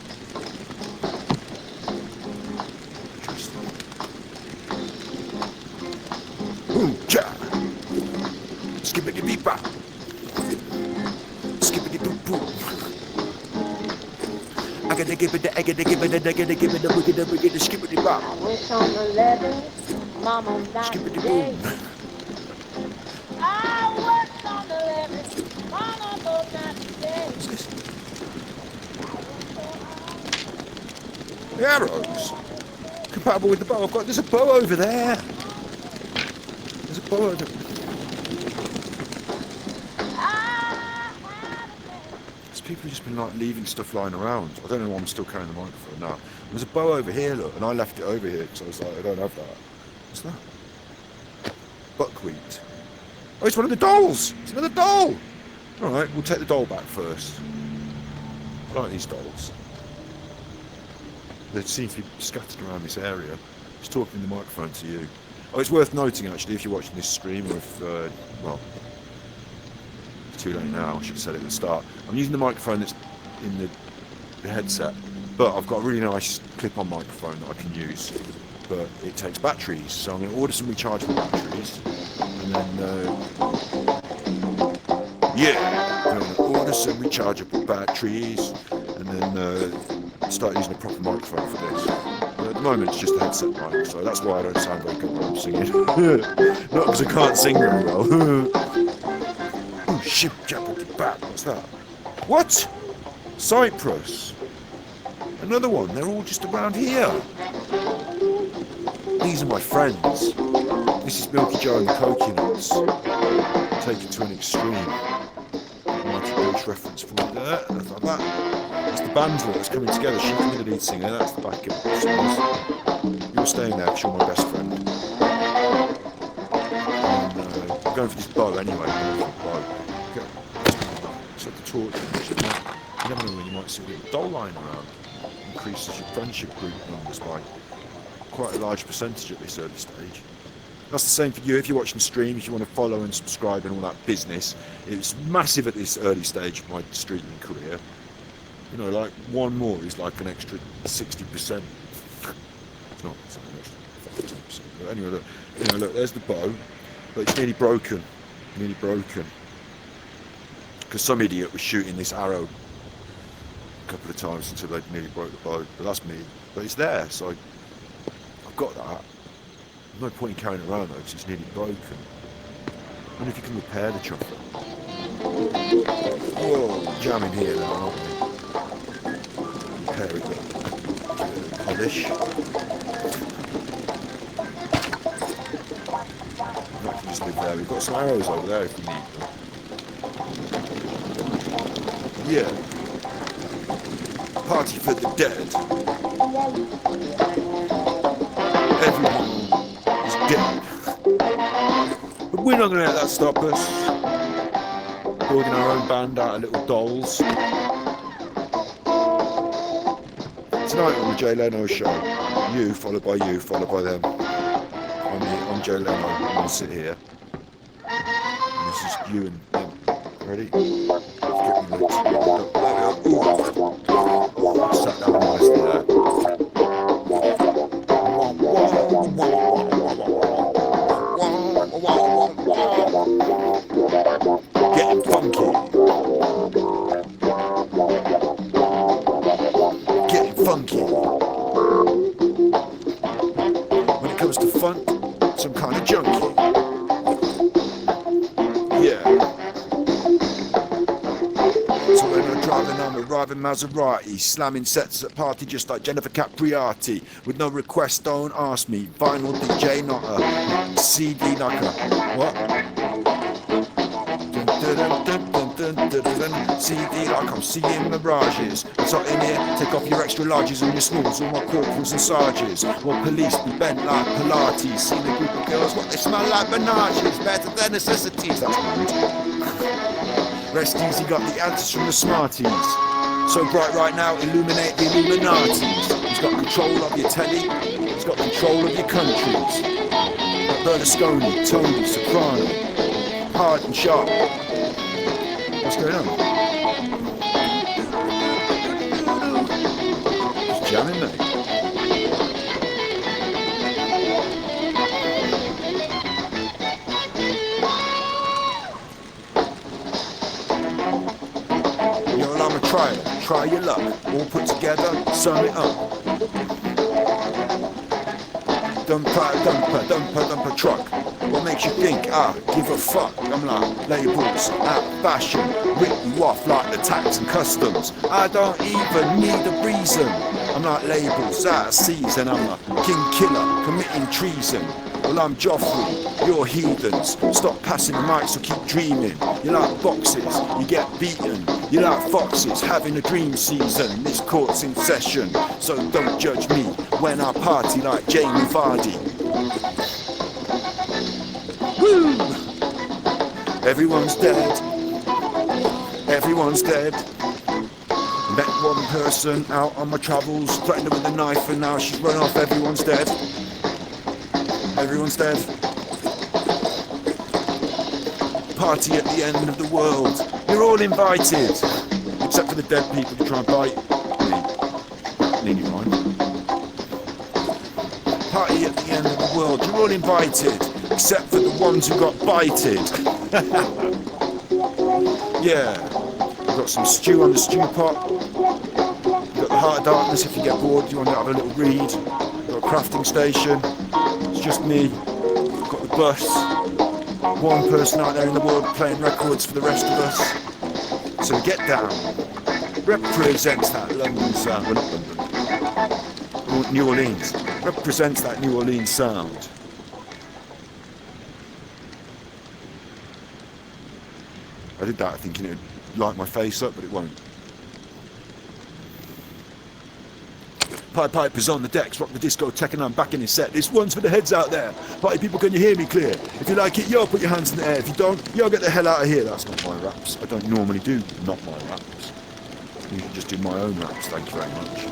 Boom, cha! Skippity beep bop. Skippity boop boop. I gotta give it the, I gotta give it the, I gotta give it the, wicked, skippity bop. I went on the levee, Mama night Skippity and day. boom. I worked on the levee, Mama both night and day. What's this? The arrows. Compatible with the bow. I've got, there's a bow over there. There's a bow over there. People have just been like leaving stuff lying around. I don't know why I'm still carrying the microphone now. There's a bow over here, look, and I left it over here because I was like, I don't have that. What's that? Buckwheat. Oh, it's one of the dolls! It's another doll! Alright, we'll take the doll back first. I like these dolls. They seem to be scattered around this area. Just talking in the microphone to you. Oh, it's worth noting actually if you're watching this stream or if, well, too late now, I should have said it at the start. I'm using the microphone that's in the headset, but I've got a really nice clip-on microphone that I can use, but it takes batteries, so I'm going to order some rechargeable batteries, and then, yeah, I'm going to order some rechargeable batteries, and and start using a proper microphone for this. But at the moment it's just a headset mic, so that's why I don't sound very good when I'm singing. Not because I can't sing very well. Oh shit, what's that? What? Cyprus. Another one, they're all just around here. These are my friends. This is Milky Joe and the Coconuts. Take it to an extreme. Mighty Bush reference for me there, and like that. That's the band that's coming together. She's the lead singer, that's the backup singers. You're staying there because you're my best friend. And I'm going for this bow anyway. Set the torch. You never know when you might see a little doll lying around. Increases your friendship group numbers by quite a large percentage at this early stage. That's the same for you if you're watching the stream, if you want to follow and subscribe and all that business. It's massive at this early stage of my streaming career. You know, like one more is like an extra 60%. It's not, it's an extra 50%. But anyway, look, you know, look, there's the bow, but it's nearly broken. Nearly broken. Because some idiot was shooting this arrow a couple of times until they nearly broke the bow. But that's me. But it's there, so I've got that. There's no point in carrying it around though, because it's nearly broken. I wonder if you can repair the chopper. Whoa, jamming here now, aren't we? Repair it, polish. That can just live there. We've got some arrows over there if we need them. Yeah. Party for the dead. Everyone is dead. But we're not going to let that stop us. Building our own band out of little dolls. Tonight on the Jay Leno show, you followed by you, followed by them. I'm Jay Leno, I'm going to sit here. And this is you and them. Ready? Get me legs. There we go. Sat down nicely there. Getting funky. Getting funky. When it comes to fun, some kind of junkie. Yeah. So when I'm driving, I'm arriving Maserati, slamming sets at party just like Jennifer Capriati. With no request, don't ask me. Vinyl DJ, not a CD knocker. What? CD like I'm seeing mirages. It's hot in here, take off your extra larges and your smalls, all my corporals and sarges. Well, police be bent like Pilates. See the group of girls, what they smell like menages. Better than necessities, that's rude. Rest easy, got the answers from the smarties. So bright right now, illuminate the Illuminatis. He's got control of your telly, he's got control of your countries. Like Berlusconi, Tony, Soprano, hard and sharp. What's going on? Just jamming, mate. Yo, I'm a trier. Try your luck. All put together, sum it up. Dumper truck. What makes you think, give a fuck? I'm like, labels, fashion, rip you off like the tax and customs. I don't even need a reason. I'm like labels, out of season. I'm a king killer, committing treason. Well, I'm Joffrey, you're heathens. Stop passing the mic, so keep dreaming. You like boxes, you get beaten. You like foxes, having a dream season. This court's in session, so don't judge me when I party like Jamie Vardy. Woo! Everyone's dead. Everyone's dead. Met one person out on my travels, threatened her with a knife, and now she's run off. Everyone's dead. Everyone's dead. Party at the end of the world. You're all invited, except for the dead people who try and bite me. Nearly mine. Party at the end of the world. You're all invited, except for the ones who got bited. Yeah. We've got some stew on the stew pot. Heart of Darkness if you get bored, you want to have a little read. Got a crafting station. It's just me. Got the bus. One person out there in the world playing records for the rest of us. So Get Down represents that London sound. Well, not London. New Orleans. Represents that New Orleans sound. I did that thinking it would light my face up, but it won't. Pied Piper's on the decks, rock the discotheque, and I'm back in his set. This one's for the heads out there. Party people, can you hear me clear? If you like it, yo, put your hands in the air. If you don't, yo, get the hell out of here. That's not my raps. I don't normally do not my raps. You can just do my own raps, thank you very much.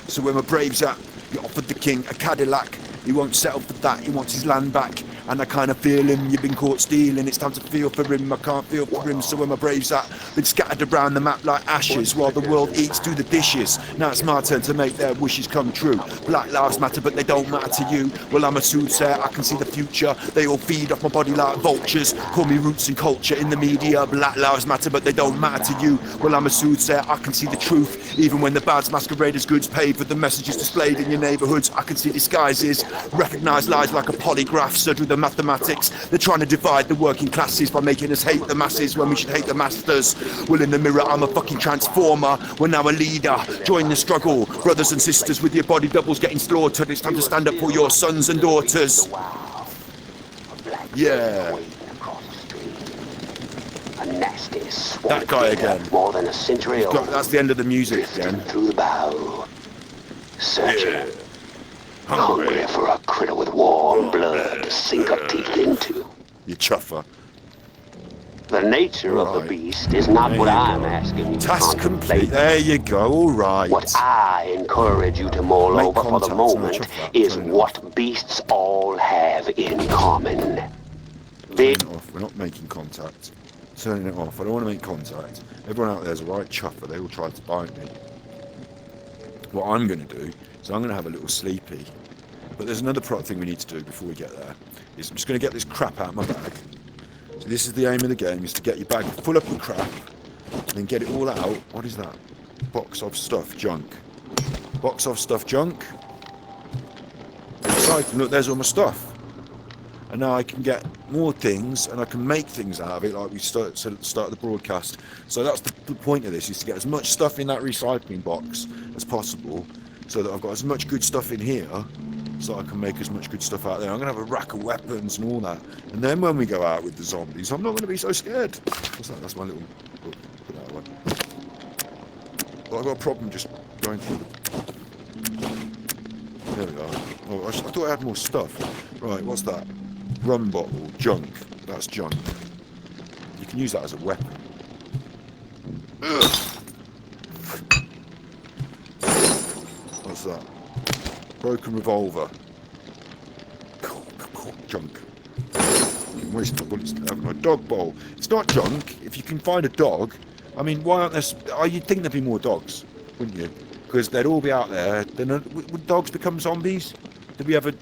So when my brave's at, you offered the king a Cadillac. He won't settle for that, he wants his land back. And I kind of feel him, you've been caught stealing. It's time to feel for him, I can't feel for him. So when my brave's at, been scattered around the map like ashes, while the world eats, do the dishes. Now it's my turn to make their wishes come true. Black lives matter, but they don't matter to you. Well, I'm a soothsayer, I can see the future. They all feed off my body like vultures. Call me roots and culture in the media. Black lives matter, but they don't matter to you. Well, I'm a soothsayer, I can see the truth. Even when the bad's masquerade as goods paid for the messages displayed in your neighbourhoods, I can see disguises. Recognise lies like a polygraph, surgery the mathematics. They're trying to divide the working classes by making us hate the masses when we should hate the masters. Well, in the mirror, I'm a fucking transformer. We're now a leader. Join the struggle. Brothers and sisters with your body doubles getting slaughtered. It's time to stand up for your sons and daughters. Yeah. That guy again. More than a century old. That's the end of the music again. Through the bow. Searching. Yeah. Hungry for a critter with warm blood to sink her teeth into. You chuffer. The nature of the beast is not what I'm asking you to Task complete. contemplate. There you go. All right. What I encourage you to mull Make over for the contact, moment and I'll is turn it what beasts all have in common. Turning it off. We're not making contact. Turning it off. I don't want to make contact. Everyone out there's a right chuffer. They all try to bite me. What I'm going to do is I'm going to have a little sleepy. But there's another thing we need to do before we get there. Is I'm just going to get this crap out of my bag. So this is the aim of the game, is to get your bag full up of crap and then get it all out. What is that? Box of stuff, junk. Box of stuff, junk. Exciting. Look, there's all my stuff. And now I can get more things and I can make things out of it like we said at the start of the broadcast. So that's the point of this, is to get as much stuff in that recycling box as possible so that I've got as much good stuff in here so I can make as much good stuff out there. I'm going to have a rack of weapons and all that. And then when we go out with the zombies, I'm not going to be so scared. What's that? That's my little... Oh, put that away. Well, I've got a problem just going through the... There we are. Oh, I thought I had more stuff. Right, what's that? Rum bottle. Junk. That's junk. You can use that as a weapon. Ugh. What's that? Broken revolver. Junk. I'm wasting my bullets to have my dog bowl. It's not junk. If you can find a dog, I mean, why aren't there? Oh, you'd think there'd be more dogs, wouldn't you? Because they'd all be out there. Then would dogs become zombies? Did we ever?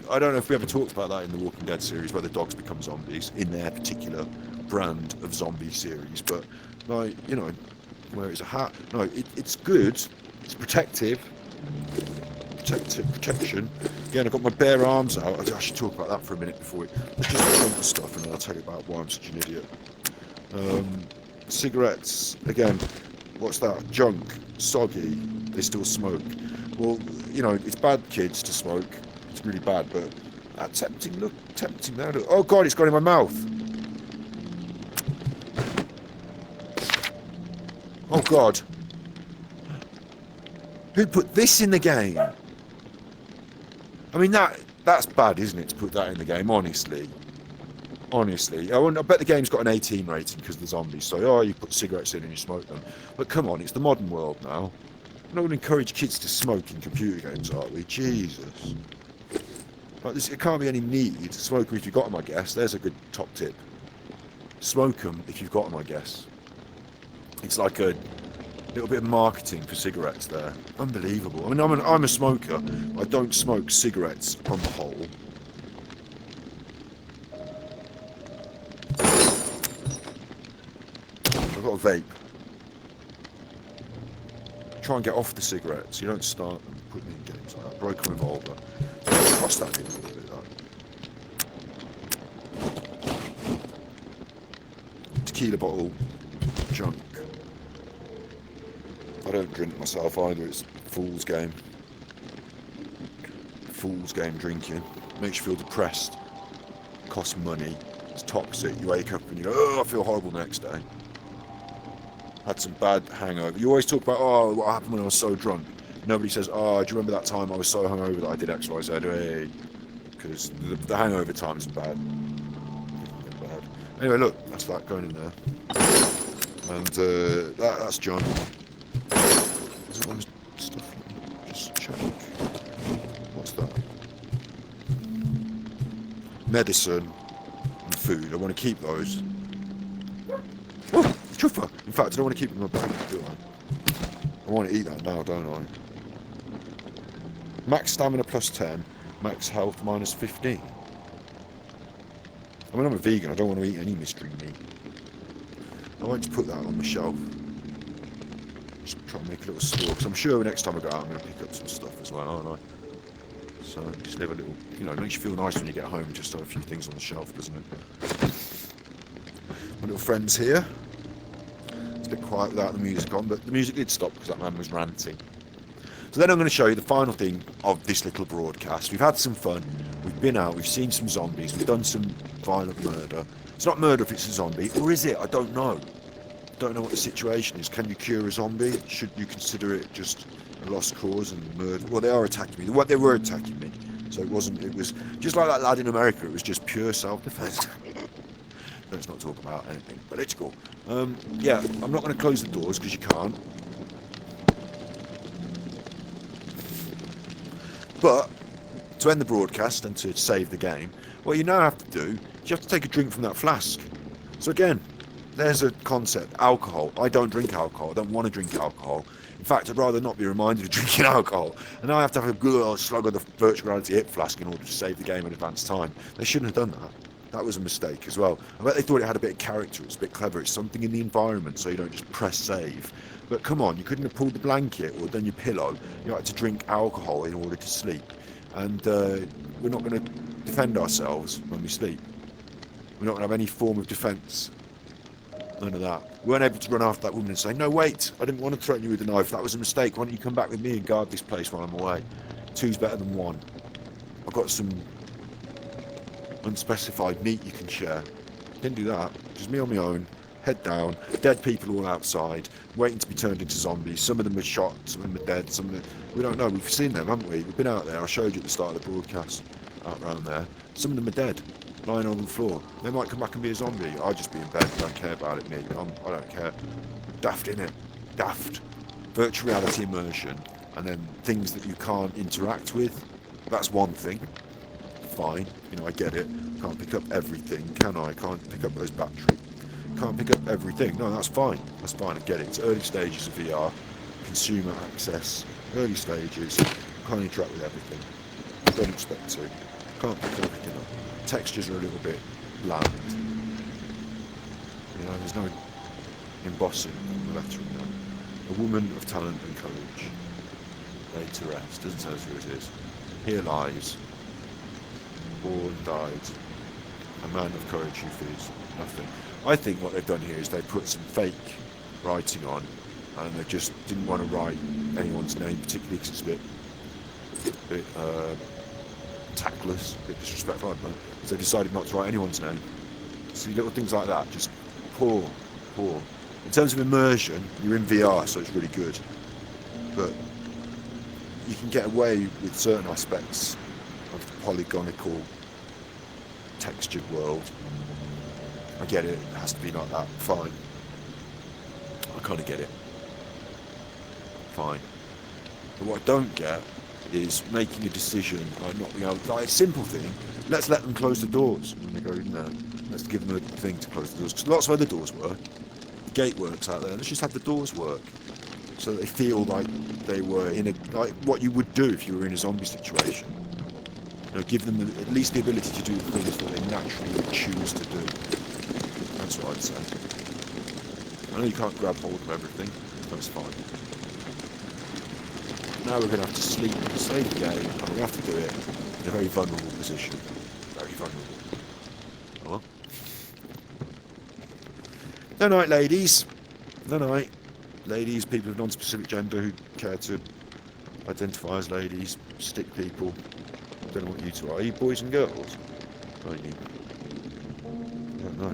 I don't know if we ever talked about that in the Walking Dead series, where the dogs become zombies in their particular brand of zombie series. But like, you know, where it's a hat. No, it's good. It's protective. Protection. Again, I've got my bare arms out. I should talk about that for a minute before we... Let's just jump the stuff and then I'll tell you about why I'm such an idiot. Cigarettes. Again, what's that? Junk. Soggy. They still smoke. Well, you know, it's bad, kids, to smoke. It's really bad, but... tempting. Look. Tempting. Now look. Oh, God, it's gone in my mouth. Oh, God. Who put this in the game? I mean, that's bad, isn't it, to put that in the game, honestly. Honestly. I bet the game's got an 18 rating because of the zombies, so, you put cigarettes in and you smoke them. But come on, it's the modern world now. We're not going to encourage kids to smoke in computer games, are we? Jesus. Like, it can't be any need. Smoke them if you've got them, I guess. There's a good top tip. Smoke them if you've got them, I guess. It's like a little bit of marketing for cigarettes there. Unbelievable. I mean, I'm a smoker. I don't smoke cigarettes on the whole. I've got a vape. Try and get off the cigarettes. You don't start putting in games like that. Broken revolver. Cross that in a little bit, that. Tequila bottle. Junk. I don't drink myself either. It's fool's game. Fool's game drinking. Makes you feel depressed. Costs money. It's toxic. You wake up and you go, oh, I feel horrible the next day. Had some bad hangover. You always talk about, oh, what happened when I was so drunk. Nobody says, oh, do you remember that time I was so hungover that I did X, Y, Z? Hey. Because the hangover time's bad. Anyway, look, that's that going in there. And that's John. Is it one stuff? Just check. What's that? Medicine and food. I want to keep those. Oh, truffer. In fact, I don't want to keep it in my bag, do I? I want to eat that now, don't I? Max stamina plus 10. Max health minus 15. I mean, I'm a vegan. I don't want to eat any mystery meat. I won't just put that on the shelf. Just try and make a little store. Because I'm sure next time I go out, I'm going to pick up some stuff as well, aren't I? So just leave a little, you know, it makes you feel nice when you get home, just have a few things on the shelf, doesn't it? My little friend's here. It's a bit quiet without the music on, but the music did stop because that man was ranting. So then I'm going to show you the final thing of this little broadcast. We've had some fun. We've been out. We've seen some zombies. We've done some violent murder. It's not murder if it's a zombie. Or is it? I don't know. I don't know what the situation is. Can you cure a zombie? Should you consider it just a lost cause and murder? Well, they are attacking me. They were attacking me. So it wasn't... It was just like that lad in America. It was just pure self-defense. Let's not talk about anything. But let's go. Yeah, I'm not going to close the doors because you can't. But to end the broadcast and to save the game, what you now have to do is you have to take a drink from that flask. So again, there's a concept, alcohol. I don't drink alcohol. I don't want to drink alcohol. In fact, I'd rather not be reminded of drinking alcohol. And now I have to have a good slug of the virtual reality hip flask in order to save the game in advance time. They shouldn't have done that. That was a mistake as well. I bet they thought it had a bit of character. It's a bit clever. It's something in the environment so you don't just press save. But come on, you couldn't have pulled the blanket or done your pillow. You had to drink alcohol in order to sleep. And we're not going to defend ourselves when we sleep. We're not going to have any form of defence. None of that. We weren't able to run after that woman and say, no, wait, I didn't want to threaten you with a knife. That was a mistake. Why don't you come back with me and guard this place while I'm away? Two's better than one. I've got some unspecified meat you can share. Didn't do that. Just me on my own. Head down. Dead people all outside, waiting to be turned into zombies. Some of them are shot, some of them are dead, some of them... We don't know. We've seen them, haven't we? We've been out there. I showed you at the start of the broadcast. Out around there. Some of them are dead, lying on the floor. They might come back and be a zombie. I'll just be in bed. I don't care about it, me. I don't care. Daft, innit? Daft. Virtual reality immersion. And then things that you can't interact with. That's one thing. Fine. You know, I get it. Can't pick up everything, can I? Can't pick up those batteries. Can't pick up everything. No, that's fine. That's fine. I get it. It's early stages of VR. Consumer access. Early stages. Can't interact with everything. Don't expect to. Can't pick everything up. Textures are a little bit bland. You know, there's no embossing on the lettering there. A woman of talent and courage. Laid to rest. Doesn't tell us who it is. Here lies. Born died. A man of courage who fears nothing. I think what they've done here is they put some fake writing on, and they just didn't want to write anyone's name, particularly because it's a bit tactless, a bit disrespectful, I don't know. So they decided not to write anyone's name. See, little things like that, just poor. In terms of immersion, you're in VR, so it's really good. But you can get away with certain aspects of the polygonical, textured world. I get it, it has to be like that, fine. I kind of get it. Fine. But what I don't get is making a decision, like not being able to, like a simple thing, let's let them close the doors when they go in there. Let's give them a thing to close the doors, because lots of other doors work. The gate works out there, let's just have the doors work. So that they feel like they were in a, like what you would do if you were in a zombie situation. You know, give them at least the ability to do the things that they naturally would choose to do. That's what I'd say. I know you can't grab hold of everything, that's fine. Now we're going to have to sleep, save the game, and we have to do it in a very vulnerable position. Very vulnerable. Oh well. No night, ladies. No night. Ladies, people of non-specific gender who care to identify as ladies, stick people. I don't know what you two are. Are you boys and girls? Are you? I don't know.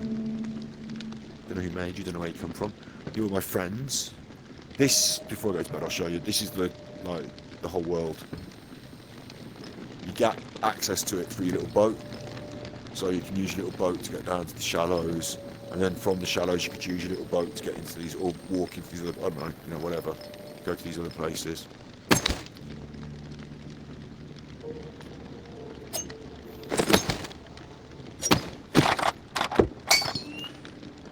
Don't know who made you, don't know where you come from. You're my friends. This, before I go to bed, I'll show you. This is the whole world. You get access to it through your little boat. So you can use your little boat to get down to the shallows. And then from the shallows you could use your little boat to get into these, or walk into these other, I don't know, you know, whatever. Go to these other places.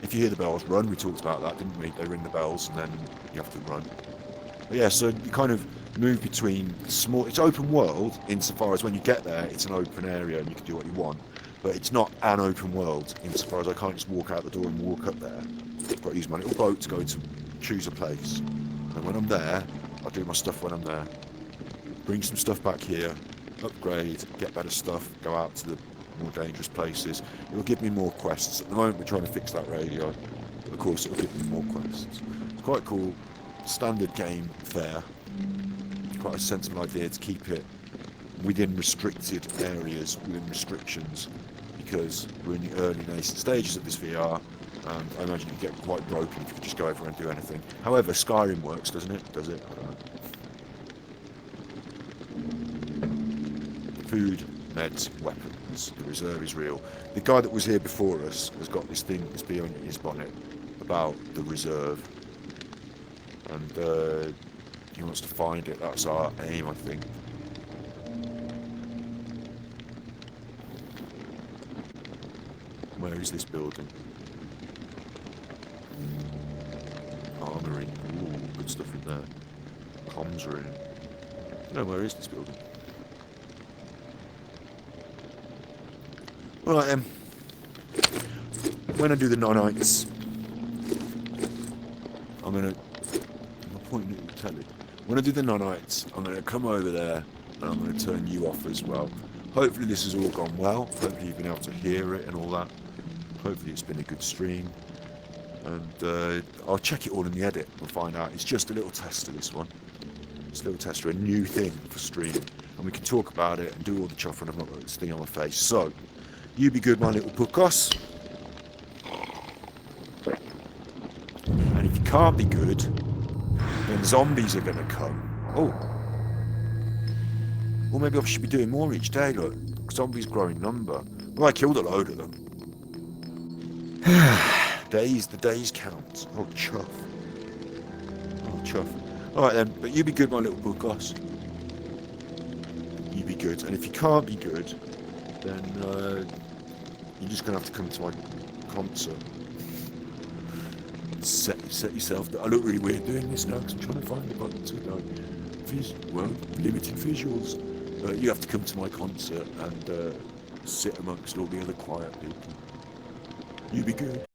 If you hear the bells, run. We talked about that, didn't we? They ring the bells and then you have to run. But yeah, so you kind of move between small... It's open world insofar as when you get there, it's an open area and you can do what you want. But it's not an open world insofar as I can't just walk out the door and walk up there. I've got to use my little boat to go to choose a place. And when I'm there, I'll do my stuff when I'm there. Bring some stuff back here, upgrade, get better stuff, go out to the more dangerous places. It'll give me more quests. At the moment we're trying to fix that radio. But of course it'll give me more quests. It's quite cool. Standard game fare. Quite a sensible idea to keep it within restricted areas, within restrictions, because we're in the early nascent stages of this VR, and I imagine you get quite broken if you could just go over and do anything. However, Skyrim works, doesn't it? Does it? I don't know. Food, meds, weapons. The reserve is real. The guy that was here before us has got this thing that's beyond his bonnet about the reserve, and he wants to find it. That's our aim, I think. Where is this building? Armory. Ooh, good stuff in there. Comms room. No, where is this building? Alright then. When I do the nanites, I'm gonna... I'm pointing at the telly. When I do the nanites, I'm gonna come over there and I'm gonna turn you off as well. Hopefully this has all gone well. Hopefully you've been able to hear it and all that. Hopefully it's been a good stream, and I'll check it all in the edit and find out. It's just a little tester, this one. It's a little tester, a new thing for streaming, and we can talk about it and do all the chuff, and I've not got this thing on my face. So, you be good, my little puckos. And if you can't be good, then zombies are going to come. Oh. Well, maybe I should be doing more each day, look. Zombies grow in number. Well, I killed a load of them. The days count. Oh, chuff. Oh, chuff. Alright then, but you be good, my little buggos. You be good. And if you can't be good, then you're just going to have to come to my concert. Set yourself... I look really weird doing this now, because I'm trying to find the button to go. Limited visuals. You have to come to my concert and sit amongst all the other quiet people. You be good.